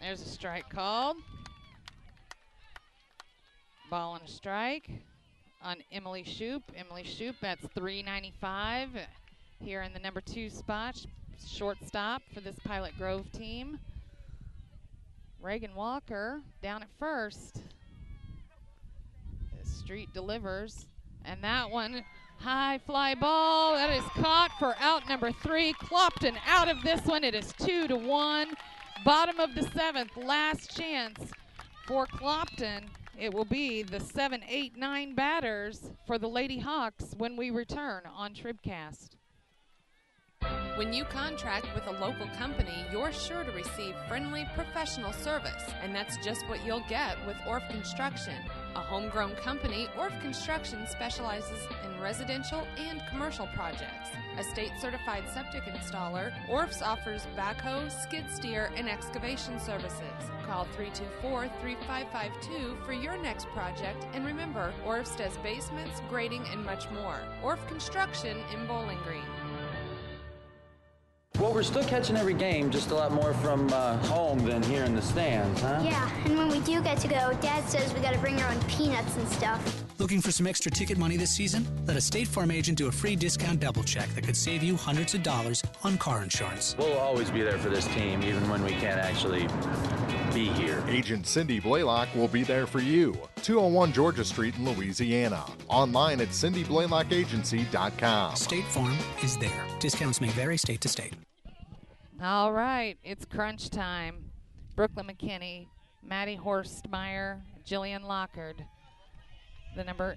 There's a strike called. Ball and a strike on Emily Shoup. Emily Shoup, that's .395 here in the number 2 spot. Shortstop for this Pilot Grove team. Reagan Walker down at first. Street delivers, and that one, high fly ball, that is caught for out number 3. Clopton out of this one. It is 2-1. Bottom of the 7th, last chance for Clopton. It will be the 7, 8, 9 batters for the Lady Hawks when we return on TribCast. When you contract with a local company, you're sure to receive friendly, professional service, and that's just what you'll get with Orff Construction. A homegrown company, Orff Construction specializes in residential and commercial projects. A state-certified septic installer, Orff's offers backhoe, skid steer, and excavation services. Call 324-3552 for your next project, and remember, Orff's does basements, grading, and much more. Orff Construction in Bowling Green. Well, we're still catching every game, just a lot more from home than here in the stands, huh? Yeah, and when we do get to go, Dad says we gotta bring our own peanuts and stuff. Looking for some extra ticket money this season? Let a State Farm agent do a free discount double check that could save you hundreds of dollars on car insurance. We'll always be there for this team, even when we can't actually be here. Agent Cindy Blaylock will be there for you. 201 Georgia Street in Louisiana. Online at cindyblaylockagency.com. State Farm is there. Discounts may vary state to state. All right, it's crunch time. Brooklyn McKinney, Maddie Horstmeyer, Jillian Lockard. The number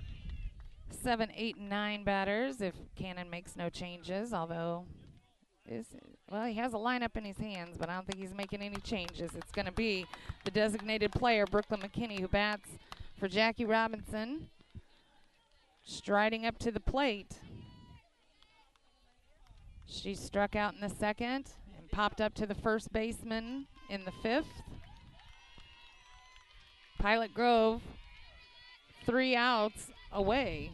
7, 8, and 9 batters if Cannon makes no changes, although he has a lineup in his hands, but I don't think he's making any changes. It's going to be the designated player, Brooklyn McKinney, who bats for Jackie Robinson, striding up to the plate. She struck out in the 2nd and popped up to the first baseman in the 5th. Pilot Grove 3 outs away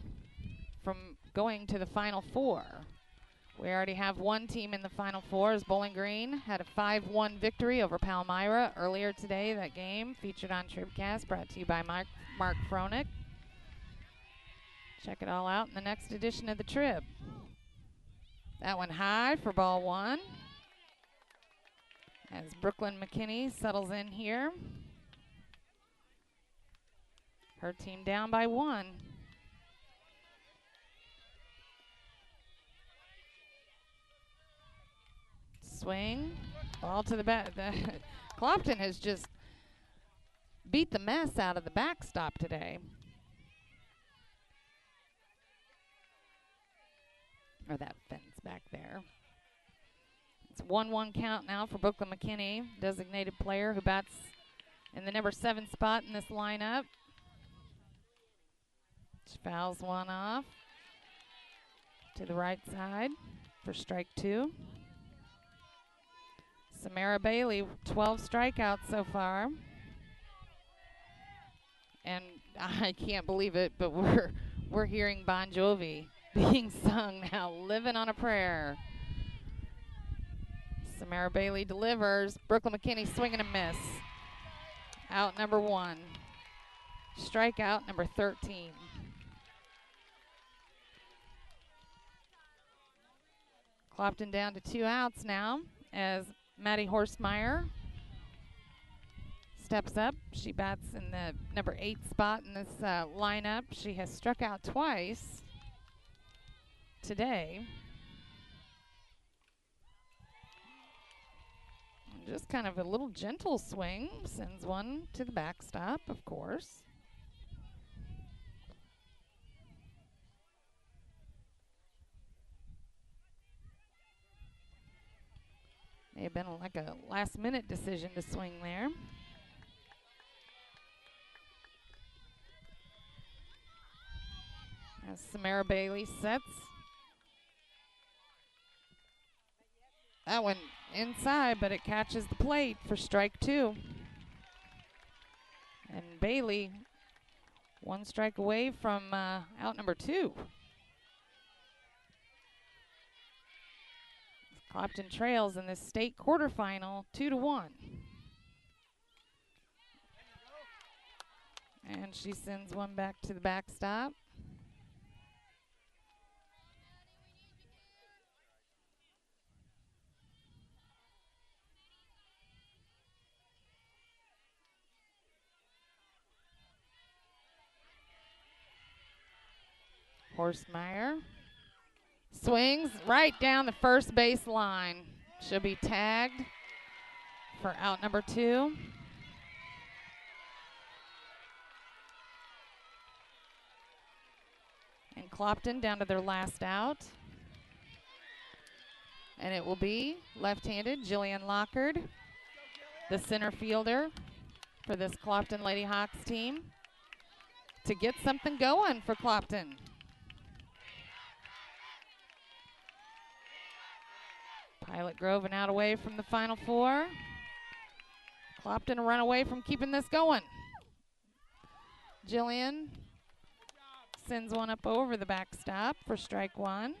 from going to the Final 4. We already have one team in the Final 4 as Bowling Green had a 5-1 victory over Palmyra earlier today. That game featured on TribCast, brought to you by Mark Froelich. Check it all out in the next edition of the Trib. That one high for ball 1 as Brooklyn McKinney settles in here. Her team down by 1. Swing, ball to the back. Clopton has just beat the mess out of the backstop today. Or that fence back there. It's 1-1 count now for Brooklyn McKinney, designated player who bats in the number 7 spot in this lineup. She fouls one off to the right side for strike 2. Samara Bailey, 12 strikeouts so far. And I can't believe it, but we're hearing Bon Jovi being sung now, Living on a Prayer. Samara Bailey delivers. Brooklyn McKinney swinging a miss. Out number 1. Strikeout number 13. Clopton down to 2 outs now as Maddie Horstmeyer steps up. She bats in the number 8 spot in this lineup. She has struck out twice today. Just kind of a little gentle swing. Sends one to the backstop, of course. May have been like a last-minute decision to swing there. As Samara Bailey sets. That one inside, but it catches the plate for strike 2. And Bailey, 1 strike away from out number 2. Clopton trails in this state quarterfinal 2-1. And she sends one back to the backstop. Horstmeyer swings right down the first base line. She'll be tagged for out number 2. And Clopton down to their last out. And it will be left-handed Jillian Lockard, the center fielder for this Clopton Lady Hawks team, to get something going for Clopton. Pilot Grove and out away from the final 4. Clopton a run away from keeping this going. Jillian sends one up over the backstop for strike 1.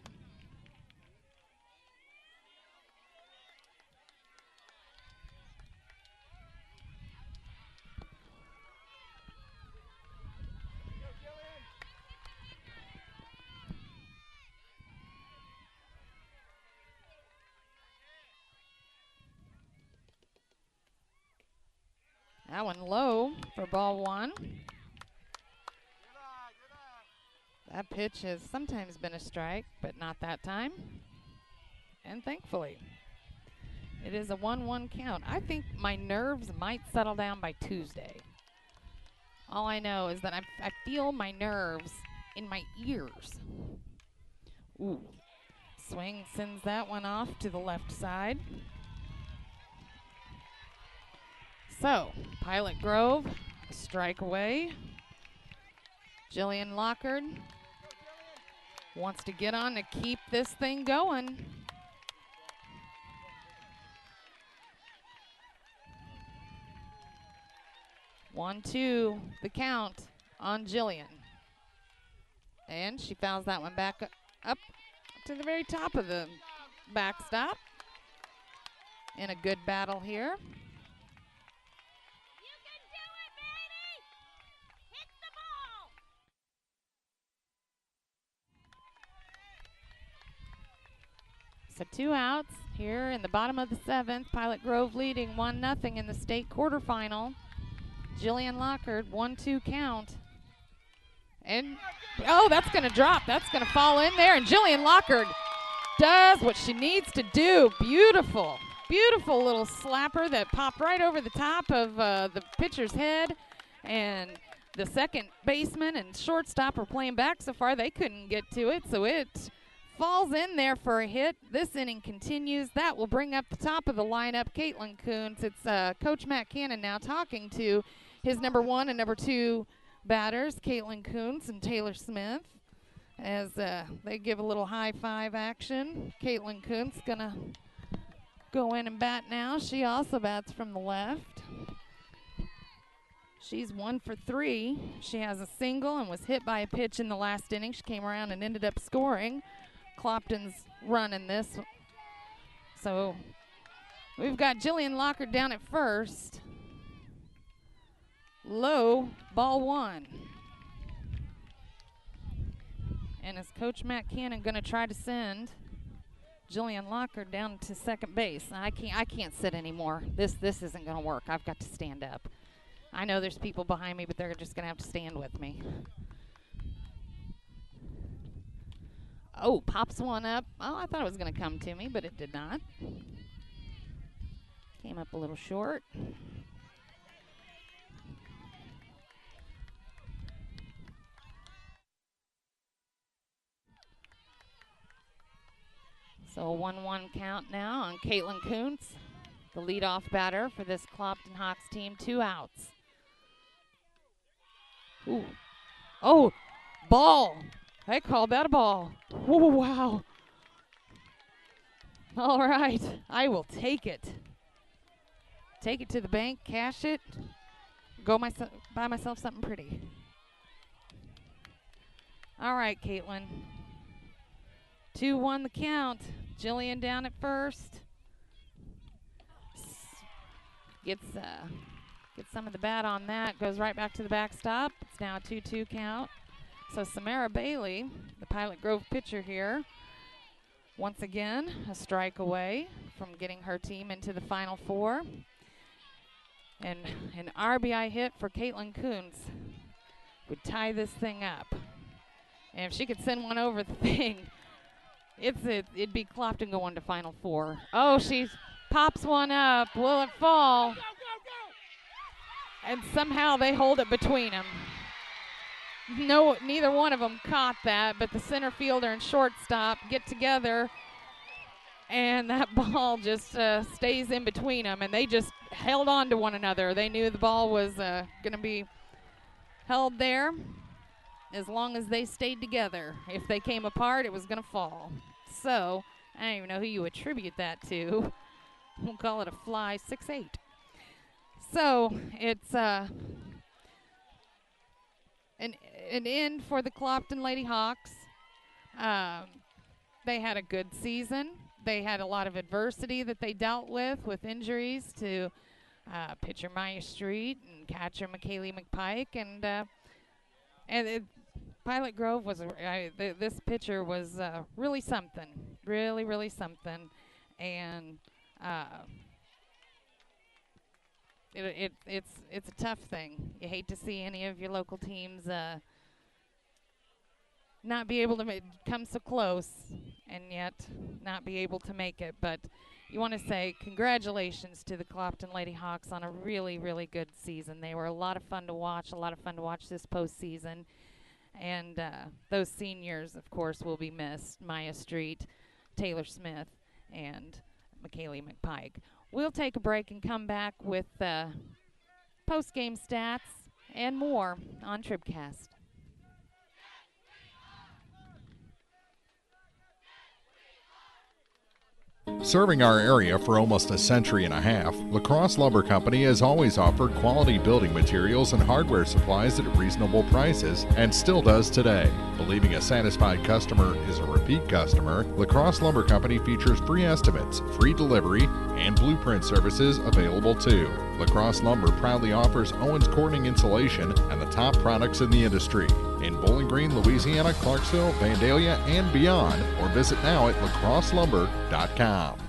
That one low for ball 1. That pitch has sometimes been a strike, but not that time. And thankfully, it is a 1-1 count. I think my nerves might settle down by Tuesday. All I know is that I feel my nerves in my ears. Ooh. Swing sends that one off to the left side. So, Pilot Grove, strike away. Jillian Lockard wants to get on to keep this thing going. One, two, the count on Jillian. And she fouls that one back up to the very top of the backstop. In a good battle here. So 2 outs here in the bottom of the 7th. Pilot Grove leading 1-0 in the state quarterfinal. Jillian Lockard, 1-2 count. And, oh, that's going to drop. That's going to fall in there. And Jillian Lockard does what she needs to do. Beautiful, beautiful little slapper that popped right over the top of the pitcher's head. And the second baseman and shortstop are playing back so far. They couldn't get to it, so it falls in there for a hit. This inning continues. That will bring up the top of the lineup, Caitlin Coons. It's Coach Matt Cannon now talking to his number 1 and number 2 batters, Caitlin Coons and Taylor Smith, as they give a little high five action. Caitlin Coons gonna go in and bat now. She also bats from the left. She's 1 for 3. She has a single and was hit by a pitch in the last inning. She came around and ended up scoring. Clopton's running this. So we've got Jillian Lockard down at first. Low, ball 1. And is Coach Matt Cannon going to try to send Jillian Lockard down to second base? I can't sit anymore. This isn't going to work. I've got to stand up. I know there's people behind me, but they're just going to have to stand with me. Oh, pops one up. Oh, I thought it was going to come to me, but it did not. Came up a little short. So a 1-1 count now on Caitlin Kuntz, the leadoff batter for this Clopton Hawks team. 2 outs. Ooh. Oh, ball. I called that a ball. Oh, wow. All right, I will take it. Take it to the bank, cash it, buy myself something pretty. All right, Caitlin. 2-1 the count. Jillian down at first. Gets some of the bat on that. Goes right back to the backstop. It's now a 2-2 count. So Samara Bailey, the Pilot Grove pitcher here, once again a strike away from getting her team into the Final Four. And an RBI hit for Caitlin Kuntz would tie this thing up. And if she could send one over the thing, it'd be Clopton going to Final Four. Oh, she pops one up. Will it fall? Go, go, go. And somehow they hold it between them. No, neither one of them caught that, but the center fielder and shortstop get together, and that ball just stays in between them, and they just held on to one another. They knew the ball was going to be held there as long as they stayed together. If they came apart, it was going to fall. So I don't even know who you attribute that to. We'll call it a fly 6-8. So it's an end for the Clopton Lady Hawks. They had a good season. They had a lot of adversity that they dealt with injuries to pitcher Maya Street and catcher McKaylee McPike, and Pilot Grove was this pitcher was really something, really something, and it's a tough thing. You hate to see any of your local teams not be able to come so close and yet not be able to make it. But you want to say congratulations to the Clopton Lady Hawks on a really good season. They were a lot of fun to watch, this postseason. And those seniors, of course, will be missed. Maya Street, Taylor Smith, and McKaylee McPike. We'll take a break and come back with post-game stats and more on TribCast. Serving our area for almost a century and a half, La Crosse Lumber Company has always offered quality building materials and hardware supplies at reasonable prices and still does today. Believing a satisfied customer is a repeat customer, La Crosse Lumber Company features free estimates, free delivery, and blueprint services available too. La Crosse Lumber proudly offers Owens Corning insulation and the top products in the industry. In Bowling Green, Louisiana, Clarksville, Vandalia, and beyond, or visit now at lacrosselumber.com.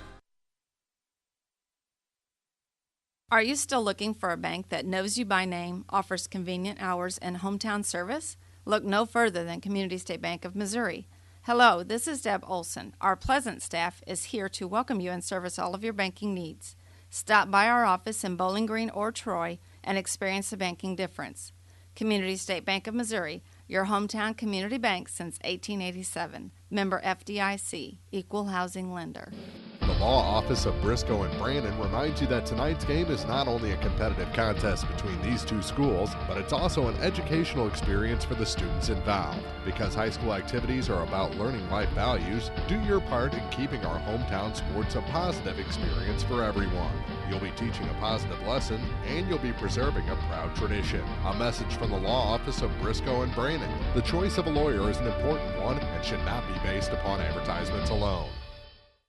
Are you still looking for a bank that knows you by name, offers convenient hours, and hometown service? Look no further than Community State Bank of Missouri. Hello, this is Deb Olson. Our pleasant staff is here to welcome you and service all of your banking needs. Stop by our office in Bowling Green or Troy and experience the banking difference. Community State Bank of Missouri, your hometown community bank since 1887. Member FDIC, equal housing lender. The law office of Briscoe and Brandon reminds you that tonight's game is not only a competitive contest between these two schools, but it's also an educational experience for the students involved. Because high school activities are about learning life values, do your part in keeping our hometown sports a positive experience for everyone. You'll be teaching a positive lesson, and you'll be preserving a proud tradition. A message from the law office of Briscoe and Brandon. The choice of a lawyer is an important one and should not be based upon advertisements alone.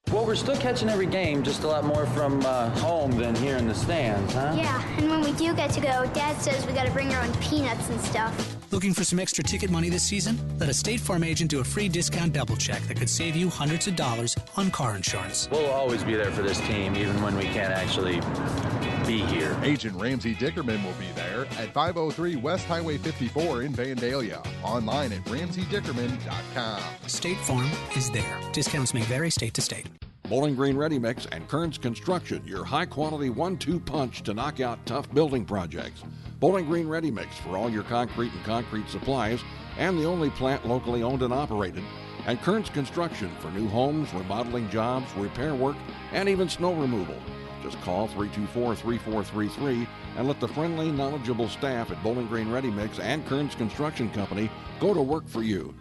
Well, we're still catching every game, just a lot more from home than here in the stands, huh? Yeah, and when we do get to go, Dad says we gotta bring our own peanuts and stuff. Looking for some extra ticket money this season? Let a State Farm agent do a free discount double check that could save you hundreds of dollars on car insurance. We'll always be there for this team, even when we can't actually be here. Agent Ramsey Dickerman will be there at 503 West Highway 54 in Vandalia. Online at RamseyDickerman.com. State Farm is there. Discounts may vary state to state. Bowling Green Ready Mix and Kearns Construction, your high-quality 1-2 punch to knock out tough building projects. Bowling Green Ready Mix for all your concrete and concrete supplies, and the only plant locally owned and operated. And Kearns Construction for new homes, remodeling jobs, repair work, and even snow removal. Just call 324-3433 and let the friendly, knowledgeable staff at Bowling Green Ready Mix and Kearns Construction Company go to work for you.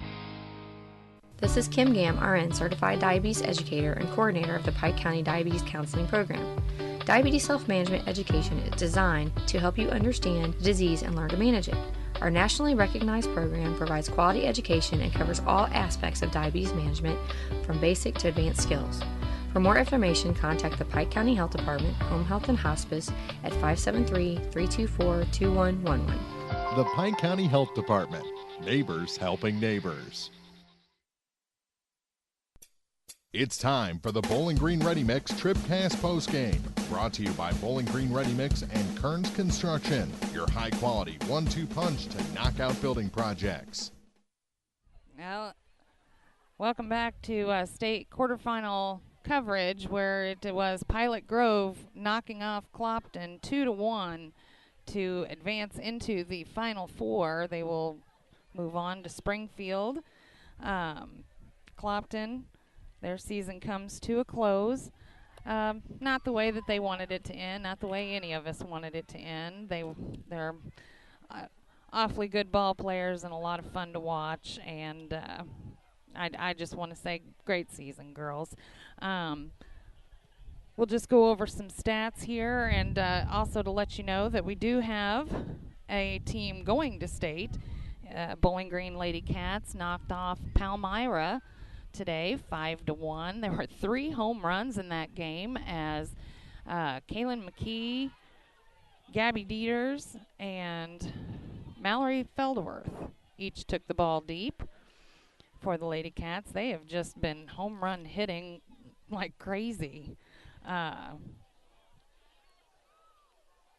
This is Kim Gam, RN, Certified Diabetes Educator and Coordinator of the Pike County Diabetes Counseling Program. Diabetes self-management education is designed to help you understand the disease and learn to manage it. Our nationally recognized program provides quality education and covers all aspects of diabetes management from basic to advanced skills. For more information, contact the Pike County Health Department, Home Health and Hospice at 573-324-2111. The Pike County Health Department. Neighbors helping neighbors. It's time for the Bowling Green Ready Mix TribCast postgame, brought to you by Bowling Green Ready Mix and Kearns Construction, your high-quality 1-2 punch to knock out building projects. Well, welcome back to state quarterfinal coverage, where it was Pilot Grove knocking off Clopton 2-1 to advance into the Final Four. They will move on to Springfield. Clopton, their season comes to a close. Not the way that they wanted it to end, not the way any of us wanted it to end. They're awfully good ball players and a lot of fun to watch, and I just want to say great season, girls. We'll just go over some stats here, and also to let you know that we do have a team going to state. Bowling Green Lady Cats knocked off Palmyra today, 5-1. There were 3 home runs in that game as Kaylin McKee, Gabby Dieters, and Mallory Feldworth each took the ball deep for the Lady Cats. They have just been home run hitting like crazy.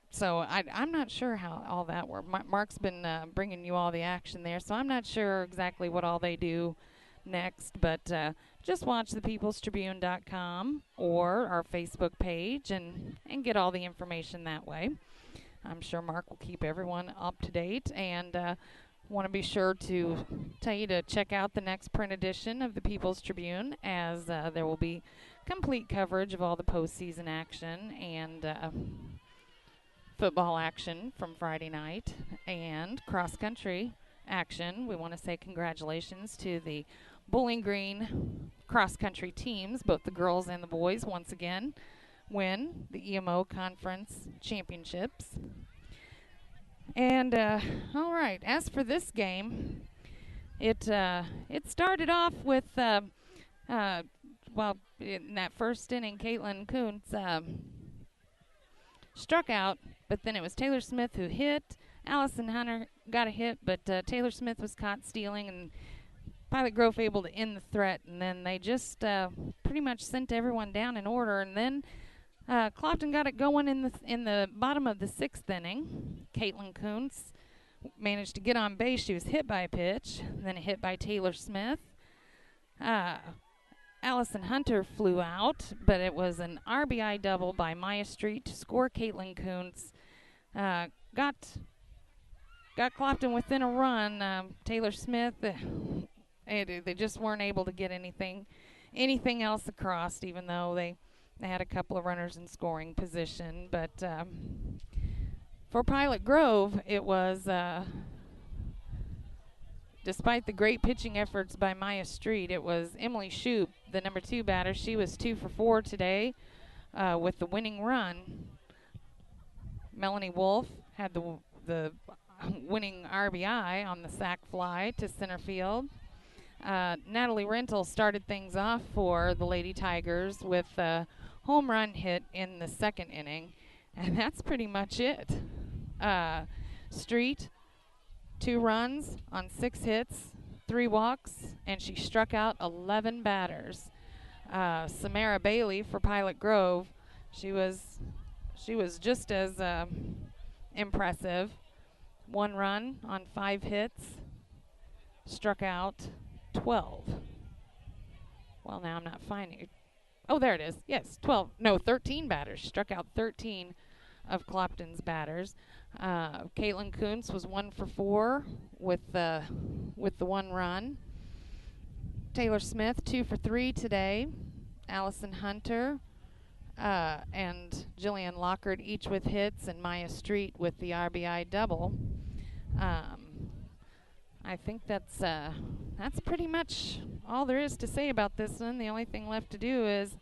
So I'm not sure how all that works. Mark's been bringing you all the action there, so I'm not sure exactly what all they do next, but just watch thepeoplestribune.com or our Facebook page and get all the information that way. I'm sure Mark will keep everyone up to date, and want to be sure to tell you to check out the next print edition of the People's Tribune, as there will be complete coverage of all the postseason action and football action from Friday night and cross-country action. We want to say congratulations to the Bowling Green cross-country teams, both the girls and the boys, once again win the EMO Conference Championships. And all right, as for this game, it started off with well, in that first inning, Caitlin Kuntz struck out, but then it was Taylor Smith who hit. Allison Hunter got a hit, but Taylor Smith was caught stealing, and Pilot Grove able to end the threat, and then they just pretty much sent everyone down in order, and then Clopton got it going in the bottom of the 6th inning. Caitlin Kuntz managed to get on base. She was hit by a pitch, then hit by Taylor Smith. Allison Hunter flew out, but it was an RBI double by Maya Street to score Caitlin Kuntz. Got Clopton within a run. Taylor Smith, they just weren't able to get anything else across, even though They had a couple of runners in scoring position, but for Pilot Grove, it was, despite the great pitching efforts by Maya Street, it was Emily Shoup, the number 2 batter. She was 2 for 4 today with the winning run. Melanie Wolf had the winning RBI on the sac fly to center field. Natalie Rental started things off for the Lady Tigers with a home run hit in the second inning, and that's pretty much it. Street, 2 runs on 6 hits, 3 walks, and she struck out 11 batters. Samara Bailey for Pilot Grove, she was just as impressive. 1 run on 5 hits, struck out 12. Well, now I'm not finding it. Oh, there it is. Yes, 13 batters. Struck out 13 of Clopton's batters. Caitlin Kuntz was 1 for 4 with the 1 run. Taylor Smith 2 for 3 today. Allison Hunter and Jillian Lockard each with hits, and Maya Street with the RBI double. I think that's pretty much all there is to say about this one. The only thing left to do is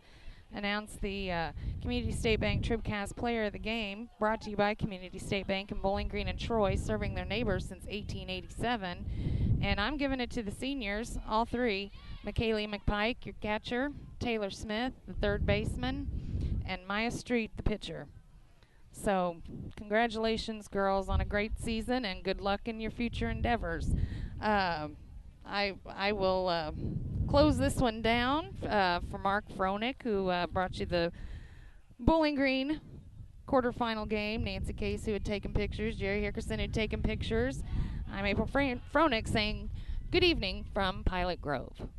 announce the Community State Bank TribCast Player of the Game, brought to you by Community State Bank in Bowling Green and Troy, serving their neighbors since 1887. And I'm giving it to the seniors, all 3. McKaylee McPike, your catcher, Taylor Smith, the 3rd baseman, and Maya Street, the pitcher. So congratulations, girls, on a great season, and good luck in your future endeavors. I will close this one down for Mark Froelich, who brought you the Bowling Green quarterfinal game. Nancy Case, who had taken pictures. Jerry Hickerson, who had taken pictures. I'm April Froelich saying good evening from Pilot Grove.